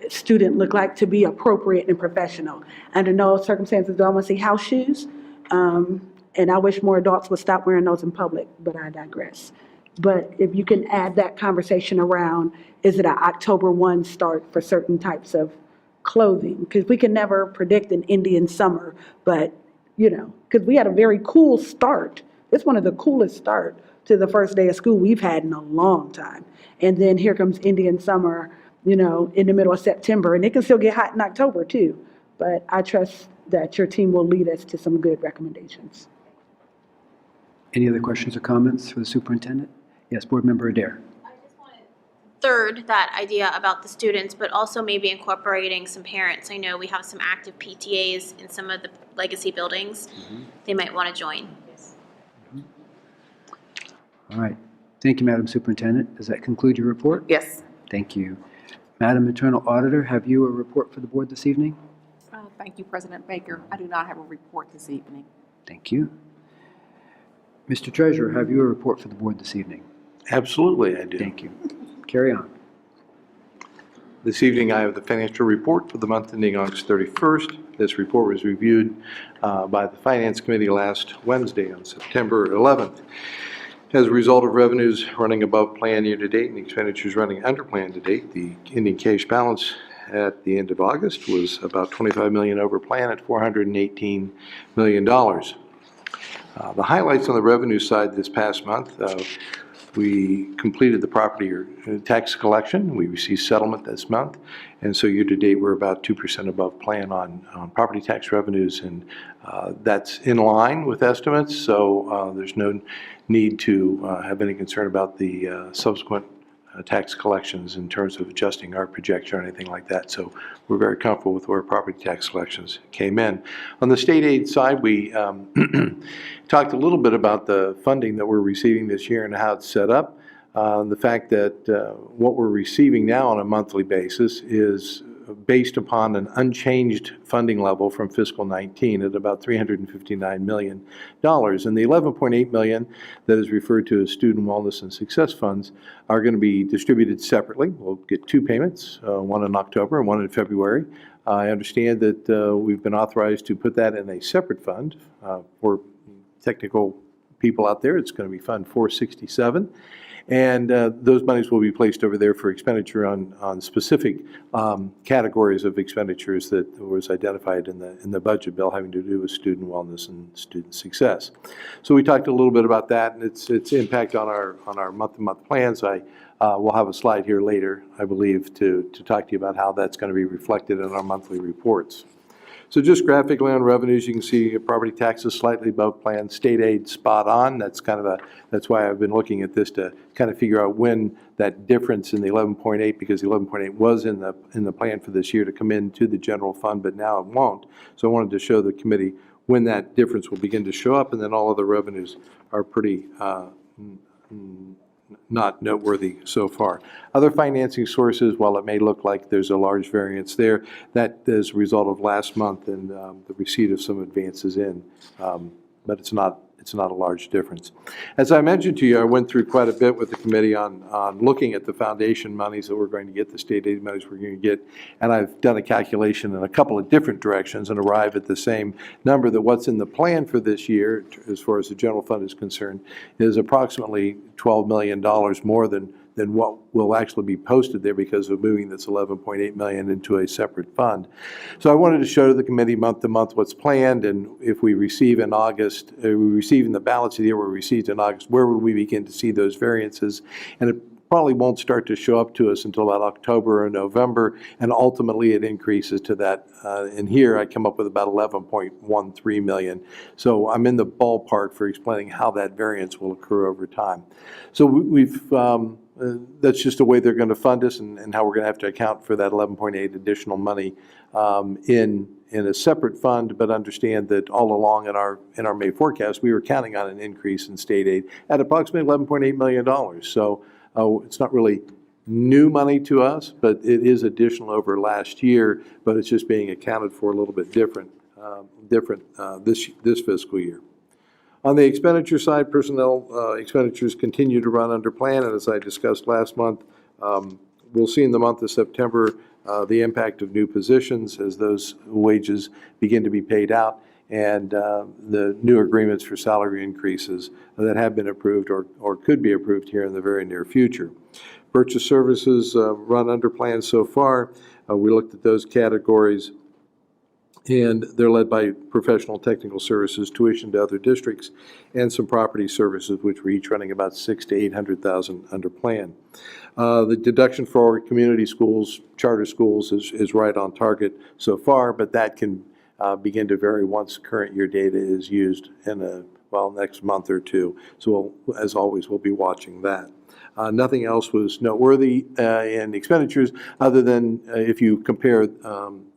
student look like to be appropriate and professional? Under no circumstances do I want to see house shoes. And I wish more adults would stop wearing those in public, but I digress. But if you can add that conversation around, is it an October 1 start for certain types of clothing? Because we can never predict an Indian summer, but, you know, because we had a very cool start. It's one of the coolest start to the first day of school we've had in a long time. And then here comes Indian summer, you know, in the middle of September, and it can still get hot in October too. But I trust that your team will lead us to some good recommendations. Any other questions or comments for the superintendent? Yes, Board Member Adair. Third, that idea about the students, but also maybe incorporating some parents. I know we have some active PTAs in some of the legacy buildings. They might want to join. All right. Thank you, Madam Superintendent. Does that conclude your report? Yes. Thank you. Madam Internal Auditor, have you a report for the board this evening? Thank you, President Baker. I do not have a report this evening. Thank you. Mr. Treasurer, have you a report for the board this evening? Absolutely, I do. Thank you. Carry on. This evening, I have the financial report for the month ending August 31st. This report was reviewed by the Finance Committee last Wednesday on September 11th. As a result of revenues running above plan year-to-date and expenditures running under plan to date, the ending cash balance at the end of August was about $25 million over plan at $418 million. The highlights on the revenue side this past month, we completed the property tax collection. We received settlement this month, and so year-to-date we're about 2% above plan on property tax revenues, and that's in line with estimates, so there's no need to have any concern about the subsequent tax collections in terms of adjusting our projection or anything like that. So we're very comfortable with where property tax collections came in. On the state aid side, we talked a little bit about the funding that we're receiving this year and how it's set up. The fact that what we're receiving now on a monthly basis is based upon an unchanged funding level from fiscal 19 at about $359 million. And the $11.8 million that is referred to as student wellness and success funds are going to be distributed separately. We'll get two payments, one in October and one in February. I understand that we've been authorized to put that in a separate fund. For technical people out there, it's going to be Fund 467. And those monies will be placed over there for expenditure on specific categories of expenditures that was identified in the budget bill having to do with student wellness and student success. So we talked a little bit about that and its impact on our month-to-month plans. We'll have a slide here later, I believe, to talk to you about how that's going to be reflected in our monthly reports. So just graphically on revenues, you can see property taxes slightly above plan, state aid spot on. That's why I've been looking at this to kind of figure out when that difference in the 11.8, because the 11.8 was in the plan for this year to come into the general fund, but now it won't. So I wanted to show the committee when that difference will begin to show up, and then all other revenues are pretty not noteworthy so far. Other financing sources, while it may look like there's a large variance there, that is a result of last month and the receipt of some advances in, but it's not a large difference. As I mentioned to you, I went through quite a bit with the committee on looking at the foundation monies that we're going to get, the state aid monies we're going to get, and I've done a calculation in a couple of different directions and arrived at the same number, that what's in the plan for this year, as far as the general fund is concerned, is approximately $12 million more than what will actually be posted there because of moving this $11.8 million into a separate fund. So I wanted to show to the committee month to month what's planned, and if we receive in August, we receive in the balance of the year we received in August, where would we begin to see those variances? And it probably won't start to show up to us until about October or November, and ultimately it increases to that. In here I come up with about $11.13 million. So I'm in the ballpark for explaining how that variance will occur over time. So we've that's just the way they're going to fund us, and how we're going to have to account for that 11.8 additional money in a separate fund, but understand that all along in our May forecast, we were counting on an increase in state aid at approximately $11.8 million. So it's not really new money to us, but it is additional over last year, but it's just being accounted for a little bit different this fiscal year. On the expenditure side, personnel expenditures continue to run under plan, and as I discussed last month, we'll see in the month of September the impact of new positions as those wages begin to be paid out, and the new agreements for salary increases that have been approved or could be approved here in the very near future. Purchase services run under plan so far. We looked at those categories, and they're led by professional technical services, tuition to other districts, and some property services, which we're each running about $600,000 to $800,000 under plan. The deduction for our community schools, charter schools, is right on target so far, but that can begin to vary once current year data is used in next month or two. So as always, we'll be watching that. Nothing else was noteworthy in expenditures, other than if you compare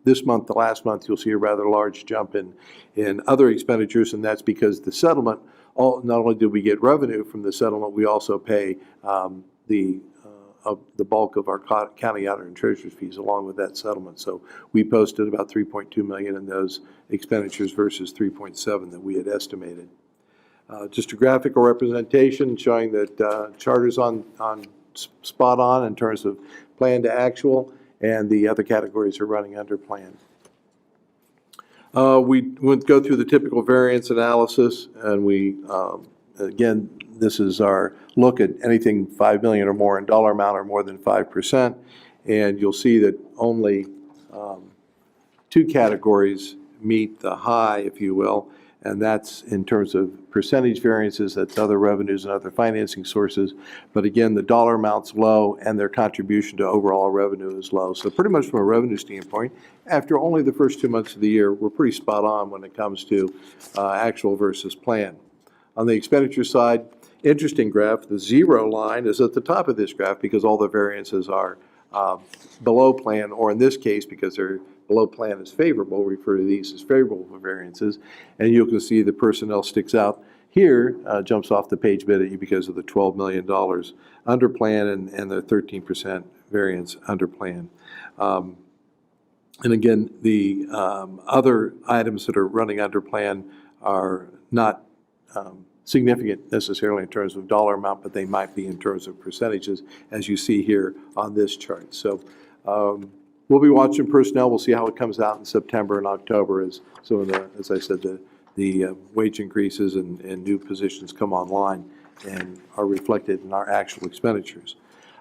this month to last month, you'll see a rather large jump in other expenditures, and that's because the settlement, not only did we get revenue from the settlement, we also pay the bulk of our county auditor and treasurer's fees along with that settlement. So we posted about $3.2 million in those expenditures versus $3.7 that we had estimated. Just a graphical representation showing that charter's on spot on in terms of plan to actual, and the other categories are running under plan. We would go through the typical variance analysis, and we, again, this is our look at anything $5 million or more in dollar amount or more than 5%, and you'll see that only two categories meet the high, if you will, and that's in terms of percentage variances, that's other revenues and other financing sources. But again, the dollar amount's low and their contribution to overall revenue is low. So pretty much from a revenue standpoint, after only the first 2 months of the year, we're pretty spot on when it comes to actual versus plan. On the expenditure side, interesting graph, the zero line is at the top of this graph because all the variances are below plan, or in this case, because they're below plan is favorable, we refer to these as favorable variances, and you can see the personnel sticks out here, jumps off the page a bit at you because of the $12 million under plan and the 13% variance under plan. And again, the other items that are running under plan are not significant necessarily in terms of dollar amount, but they might be in terms of percentages, as you see here on this chart. So we'll be watching personnel. We'll see how it comes out in September and October as some of the, as I said, the wage increases and new positions come online and are reflected in our actual expenditures.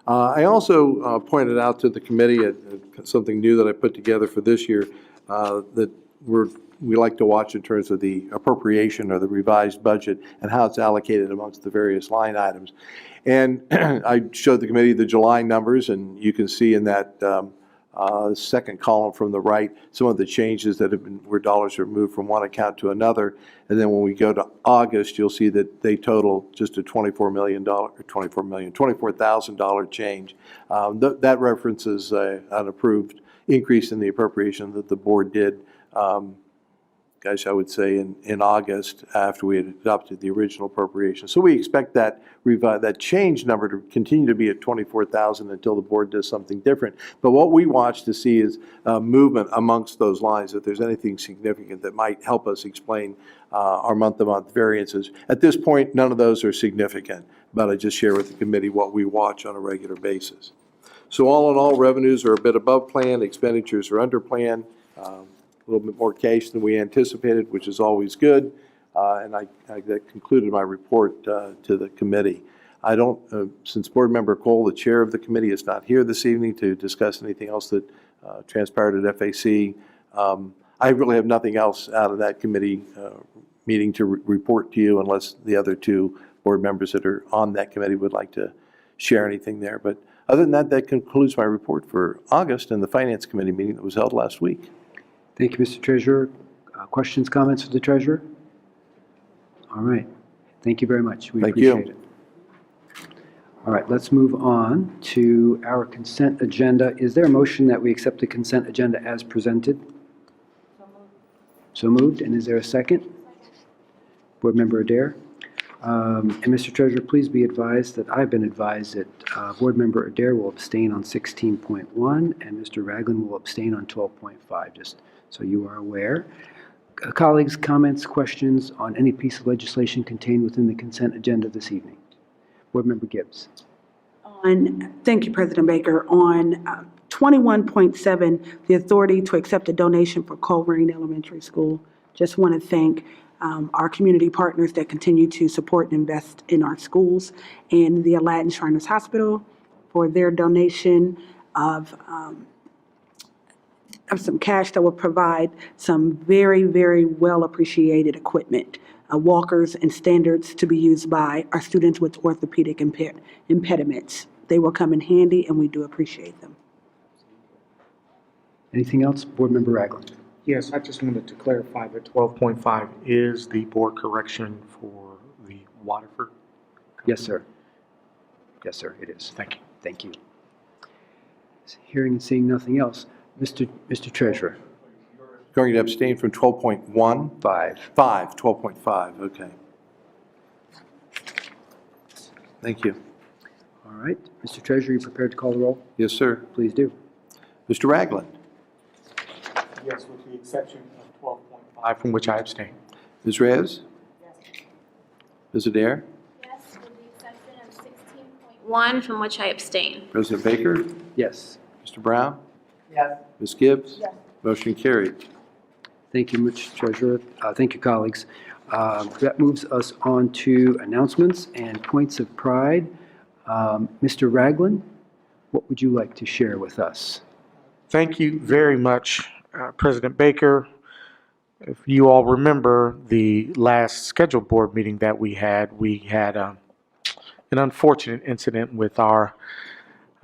I also pointed out to the committee something new that I put together for this year that we like to watch in terms of the appropriation or the revised budget and how it's allocated amongst the various line items. And I showed the committee the July numbers, and you can see in that second column from the right some of the changes that have been where dollars are moved from one account to another. And then when we go to August, you'll see that they total just a $24,000 change. That references an approved increase in the appropriation that the board did gosh, I would say in August, after we had adopted the original appropriation. So we expect that that change number to continue to be at 24,000 until the board does something different. But what we watch to see is movement amongst those lines, if there's anything significant that might help us explain our month-to-month variances. At this point, none of those are significant, but I just share with the committee what we watch on a regular basis. So all in all, revenues are a bit above plan, expenditures are under plan. A little bit more cash than we anticipated, which is always good. And that concluded my report to the committee. I don't, since Board Member Cole, the chair of the committee, is not here this evening to discuss anything else that transpired at FAC, I really have nothing else out of that committee meeting to report to you unless the other two board members that are on that committee would like to share anything there. But other than that, that concludes my report for August and the Finance Committee meeting that was held last week. Thank you, Mr. Treasurer. Questions, comments for the Treasurer? All right. Thank you very much. We appreciate it. All right, let's move on to our consent agenda. Is there a motion that we accept the consent agenda as presented? So moved. And is there a second? Board Member Adair. And Mr. Treasurer, please be advised that I've been advised that Board Member Adair will abstain on 16.1 and Mr. Ragland will abstain on 12.5, just so you are aware. Colleagues, comments, questions on any piece of legislation contained within the consent agenda this evening? Board Member Gibbs. Thank you, President Baker. On 21.7, the authority to accept a donation for Coleraine Elementary School. Just want to thank our community partners that continue to support and invest in our schools, and the Aladdin Shriners Hospital for their donation of some cash that will provide some very, very well appreciated equipment, walkers and standards to be used by our students with orthopedic impediments. They will come in handy and we do appreciate them. Anything else? Board Member Ragland. Yes, I just wanted to clarify that 12.5 is the board correction for the Waterford. Yes, sir. Yes, sir, it is. Thank you. Thank you. Hearing and seeing nothing else, Mr. Treasurer. Going to abstain from 12.1? 12.5, okay. Thank you. All right. Mr. Treasurer, you prepared to call the roll? Yes, sir. Please do. Mr. Ragland. Yes, with the exception of 12.5, from which I abstain. Ms. Reyes? Yes. Ms. Adair? Yes, with the exception of 16.1, from which I abstain. President Baker? Yes. Mr. Brown? Yes. Ms. Gibbs? Yes. Motion carried. Thank you, Mr. Treasurer. Thank you, colleagues. That moves us on to announcements and points of pride. Mr. Ragland, what would you like to share with us? Thank you very much, President Baker. If you all remember the last scheduled board meeting that we had an unfortunate incident with our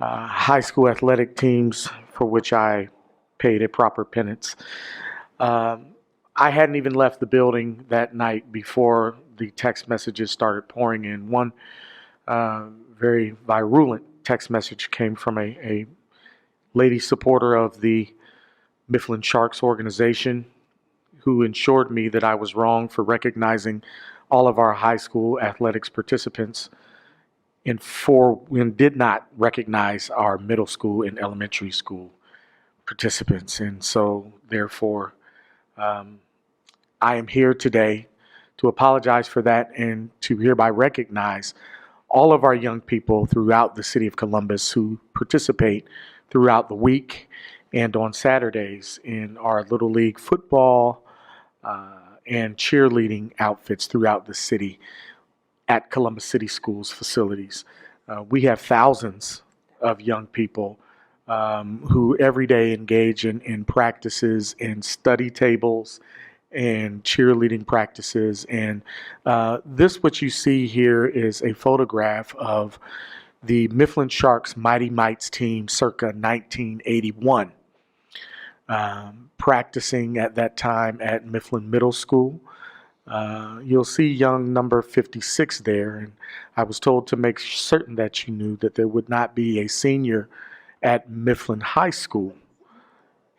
high school athletic teams, for which I paid a proper penance. I hadn't even left the building that night before the text messages started pouring in. One very virulent text message came from a lady supporter of the Mifflin Sharks organization, who assured me that I was wrong for recognizing all of our high school athletics participants and did not recognize our middle school and elementary school participants. And so, therefore, I am here today to apologize for that and to hereby recognize all of our young people throughout the city of Columbus who participate throughout the week and on Saturdays in our Little League football and cheerleading outfits throughout the city at Columbus City Schools facilities. We have thousands of young people who every day engage in practices and study tables and cheerleading practices. And this, what you see here, is a photograph of the Mifflin Sharks Mighty Mites team circa 1981, practicing at that time at Mifflin Middle School. You'll see young number 56 there, and I was told to make certain that you knew that there would not be a senior at Mifflin High School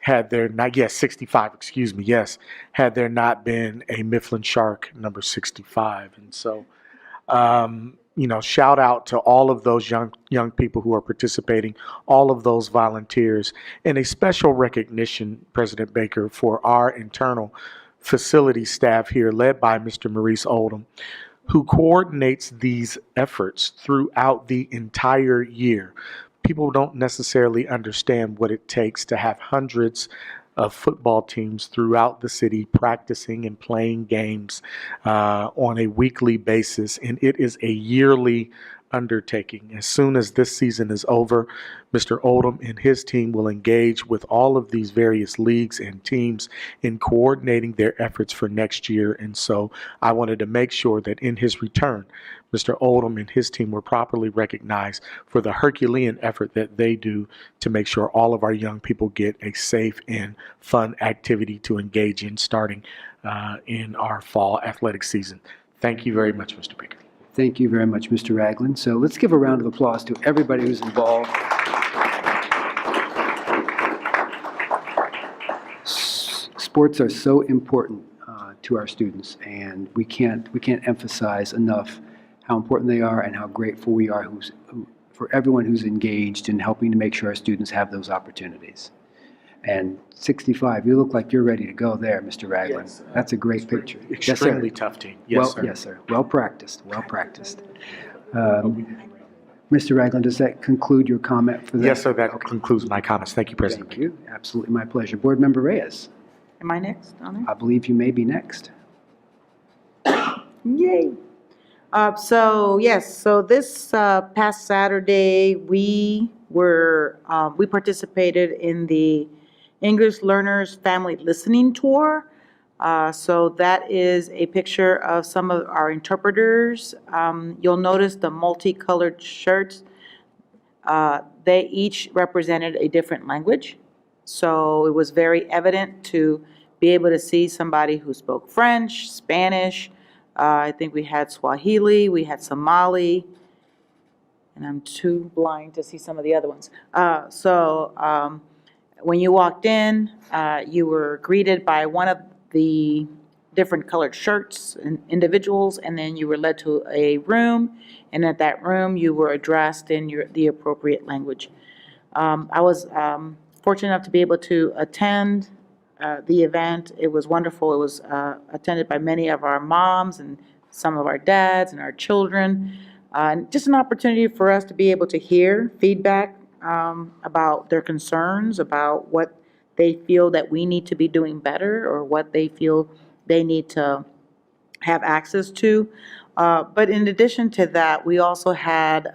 had there not, yes, 65, excuse me, yes, had there not been a Mifflin Shark number 65. And so, shout out to all of those young people who are participating, all of those volunteers, and a special recognition, President Baker, for our internal facility staff here, led by Mr. Maurice Oldham, who coordinates these efforts throughout the entire year. People don't necessarily understand what it takes to have hundreds of football teams throughout the city practicing and playing games on a weekly basis, and it is a yearly undertaking. As soon as this season is over, Mr. Oldham and his team will engage with all of these various leagues and teams in coordinating their efforts for next year. And so I wanted to make sure that in his return, Mr. Oldham and his team were properly recognized for the Herculean effort that they do to make sure all of our young people get a safe and fun activity to engage in starting in our fall athletic season. Thank you very much, Mr. Baker. Thank you very much, Mr. Ragland. So let's give a round of applause to everybody who's involved. Sports are so important to our students, and we can't emphasize enough how important they are and how grateful we are for everyone who's engaged in helping to make sure our students have those opportunities. And 65, you look like you're ready to go there, Mr. Ragland. Yes, that's a great picture. Extremely tough team. Yes, sir. Yes, sir. Well practiced, well practiced. Mr. Ragland, does that conclude your comment for that? Yes, sir. That concludes my comments. Thank you, President. Thank you. Absolutely my pleasure. Board Member Reyes. Am I next on there? I believe you may be next. Yay. So this past Saturday, we participated in the English Learners Family Listening Tour. So that is a picture of some of our interpreters. You'll notice the multicolored shirts. They each represented a different language. So it was very evident to be able to see somebody who spoke French, Spanish. I think we had Swahili, we had Somali, and I'm too blind to see some of the other ones. When you walked in, you were greeted by one of the different colored shirts and individuals, and then you were led to a room, and at that room, you were addressed in the appropriate language. I was fortunate enough to be able to attend the event. It was wonderful. It was attended by many of our moms and some of our dads and our children. Just an opportunity for us to be able to hear feedback about their concerns, about what they feel that we need to be doing better, or what they feel they need to have access to. But in addition to that, we also had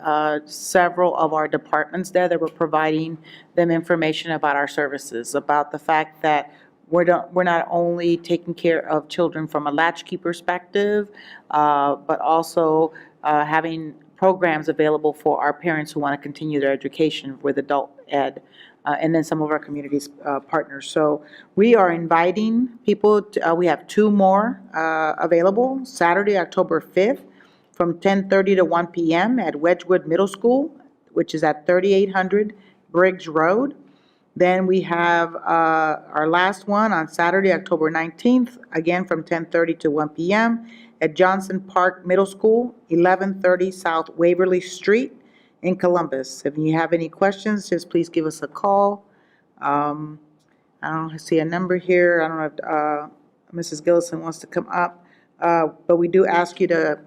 several of our departments there that were providing them information about our services, about the fact that we're not only taking care of children from a latchkey perspective, but also having programs available for our parents who want to continue their education with adult ed, and then some of our community's partners. So we are inviting people, we have two more available, Saturday, October 5th, from 10:30 to 1 p.m. at Wedgwood Middle School, which is at 3800 Briggs Road. Then we have our last one on Saturday, October 19th, again from 10:30 to 1 p.m. at Johnson Park Middle School, 1130 South Waverly Street in Columbus. If you have any questions, just please give us a call. I don't see a number here. I don't know if Mrs. Gillison wants to come up. But we do ask you to,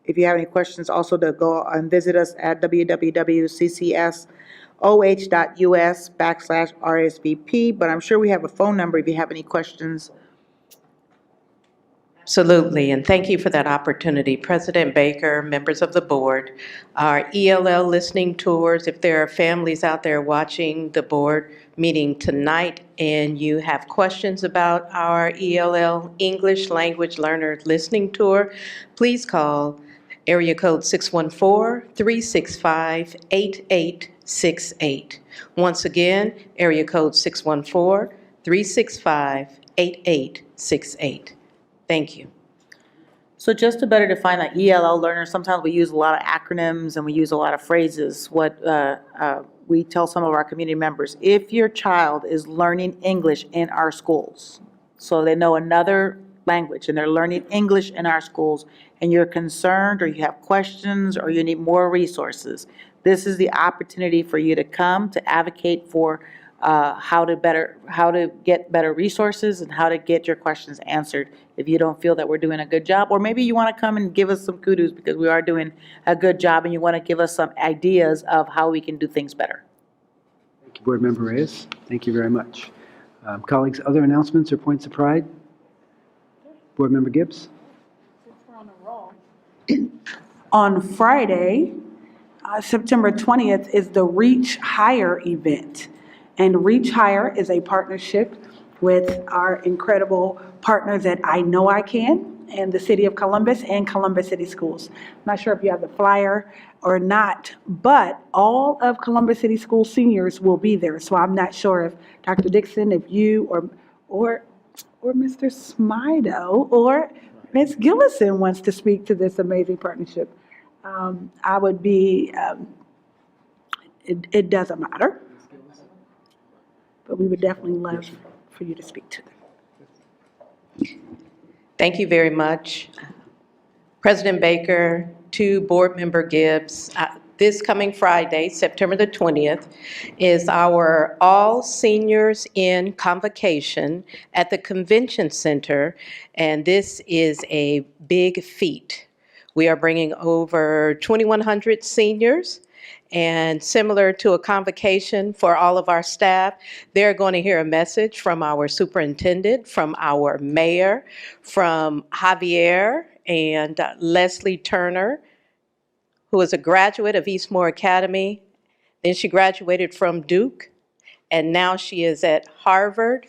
if you have any questions, also to go and visit us at www.ccsoh.us/RSVP. But I'm sure we have a phone number if you have any questions. Absolutely, and thank you for that opportunity. President Baker, members of the board, our ELL listening tours, if there are families out there watching the board meeting tonight and you have questions about our ELL English Language Learner Listening Tour, please call area code 614-365-8868. Once again, area code 614-365-8868. Thank you. So just to better define an ELL learner, sometimes we use a lot of acronyms and we use a lot of phrases. What we tell some of our community members, if your child is learning English in our schools, so they know another language and they're learning English in our schools, and you're concerned or you have questions or you need more resources, this is the opportunity for you to come to advocate for how to get better resources and how to get your questions answered if you don't feel that we're doing a good job. Or maybe you want to come and give us some kudos because we are doing a good job and you want to give us some ideas of how we can do things better. Thank you, Board Member Reyes. Thank you very much. Colleagues, other announcements or points of pride? Board Member Gibbs? On Friday, September 20th, is the Reach Higher event. And Reach Higher is a partnership with our incredible partners at I Know I Can and the City of Columbus and Columbus City Schools. I'm not sure if you have the flyer or not, but all of Columbus City School seniors will be there. So I'm not sure if Dr. Dixon, if you or Mr. Smido or Ms. Gillison wants to speak to this amazing partnership. I would be, it doesn't matter, but we would definitely love for you to speak to them. Thank you very much. President Baker, to Board Member Gibbs, this coming Friday, September the 20th, is our All Seniors in Convocation at the Convention Center, and this is a big feat. We are bringing over 2,100 seniors, and similar to a convocation for all of our staff, they're going to hear a message from our superintendent, from our mayor, from Javier and Leslie Turner, who is a graduate of Eastmoor Academy. Then she graduated from Duke, and now she is at Harvard,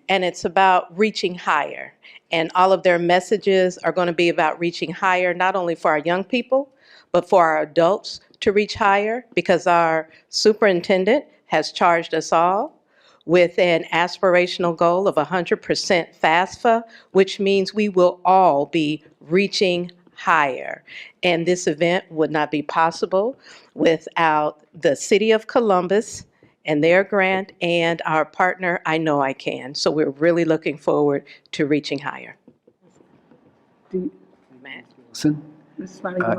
and it's about reaching higher. And all of their messages are going to be about reaching higher, not only for our young people, but for our adults to reach higher, because our superintendent has charged us all with an aspirational goal of 100% FAFSA, which means we will all be reaching higher. And this event would not be possible without the City of Columbus and their grant and our partner, I Know I Can. So we're really looking forward to reaching higher. Matt? Listen.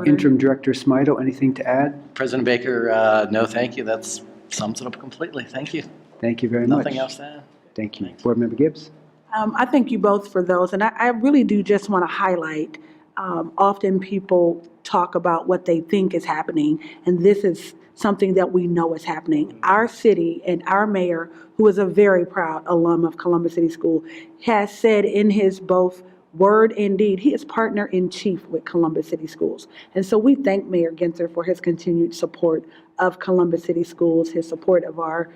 Interim Director Smido, anything to add? President Baker, no, thank you. That sums it up completely. Thank you. Thank you very much. Nothing else to add. Thank you. Board Member Gibbs? I thank you both for those, and I really do just want to highlight, often people talk about what they think is happening, and this is something that we know is happening. Our city and our mayor, who is a very proud alum of Columbus City School, has said in his both word and deed, he is partner-in-chief with Columbus City Schools. And so we thank Mayor Ginther for his continued support of Columbus City Schools, his support of our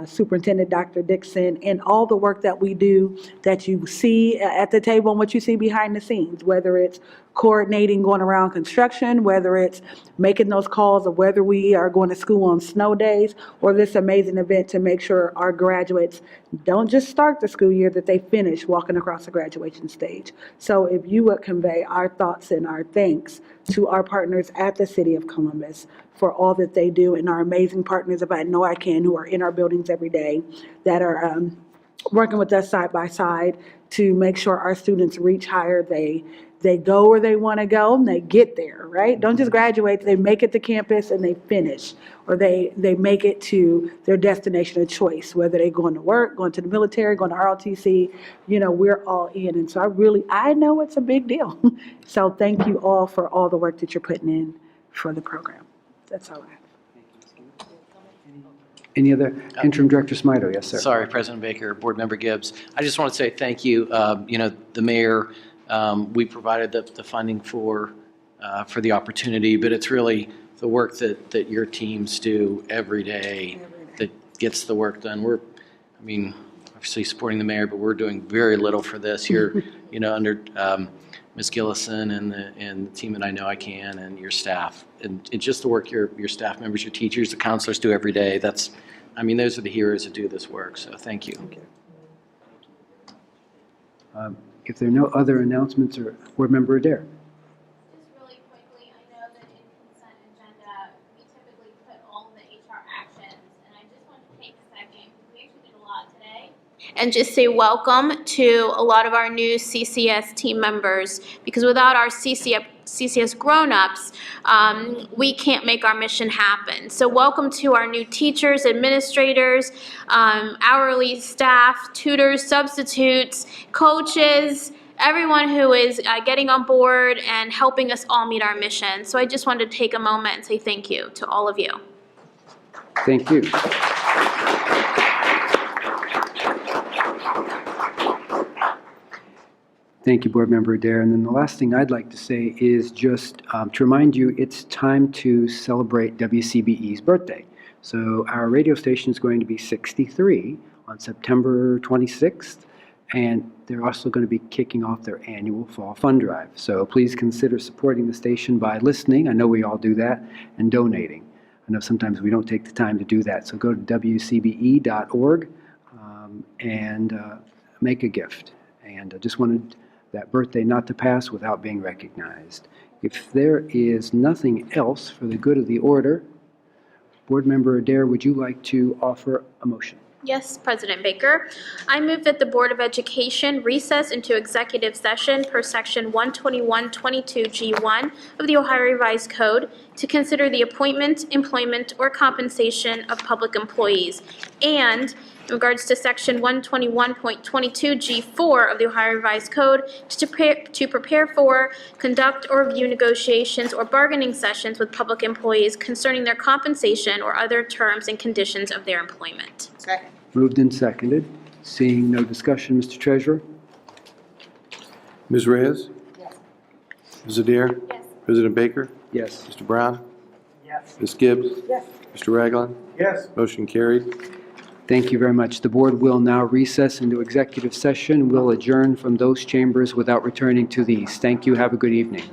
Superintendent, Dr. Dixon, and all the work that we do that you see at the table and what you see behind the scenes, whether it's coordinating going around construction, whether it's making those calls of whether we are going to school on snow days, or this amazing event to make sure our graduates don't just start the school year, that they finish walking across the graduation stage. So if you would convey our thoughts and our thanks to our partners at the City of Columbus for all that they do, and our amazing partners of I Know I Can, who are in our buildings every day, that are working with us side by side to make sure our students reach higher. They go where they want to go and they get there, right? Don't just graduate, they make it to campus and they finish, or they make it to their destination of choice, whether they're going to work, going to the military, going to ROTC, we're all in. And so I know it's a big deal. So thank you all for all the work that you're putting in for the program. That's all I have. Any other? Interim Director Smido, yes, sir. Sorry, President Baker, Board Member Gibbs. I just want to say thank you. The mayor, we provided the funding for the opportunity, but it's really the work that your teams do every day that gets the work done. Obviously supporting the mayor, but we're doing very little for this here, under Ms. Gillison and the team that I Know I Can, and your staff, and just the work your staff members, your teachers, the counselors do every day. Those are the heroes that do this work. So thank you. If there are no other announcements, or Board Member Adair. Just really quickly, I know that in consent agenda, we typically put all the HR actions, and and just say welcome to a lot of our new CCS team members, because without our CCS grown-ups, we can't make our mission happen. So welcome to our new teachers, administrators, hourly staff, tutors, substitutes, coaches, everyone who is getting on board and helping us all meet our mission. So I just wanted to take a moment and say thank you to all of you. Thank you. Thank you, Board Member Adair. And then the last thing I'd like to say is just to remind you, it's time to celebrate WCBE's birthday. So our radio station is going to be 63 on September 26th, and they're also going to be kicking off their annual Fall Fund Drive. So please consider supporting the station by listening. I know we all do that, and donating. I know sometimes we don't take the time to do that. So go to wcbe.org and make a gift. And I just wanted that birthday not to pass without being recognized. If there is nothing else for the good of the order, Board Member Adair, would you like to offer a motion? Yes, President Baker. I move that the Board of Education recess into executive session per section 12122G1 of the Ohio Revised Code to consider the appointment, employment, or compensation of public employees, and in regards to section 121.22G4 of the Ohio Revised Code to prepare for, conduct, or review negotiations or bargaining sessions with public employees concerning their compensation or other terms and conditions of their employment. Second. Moved and seconded. Seeing no discussion, Mr. Treasurer? Ms. Reyes? Yes. Ms. Adair? Yes. President Baker? Yes. Mr. Brown? Yes. Ms. Gibbs? Yes. Mr. Ragland? Yes. Motion carried. Thank you very much. The board will now recess into executive session. We'll adjourn from those chambers without returning to these. Thank you. Have a good evening.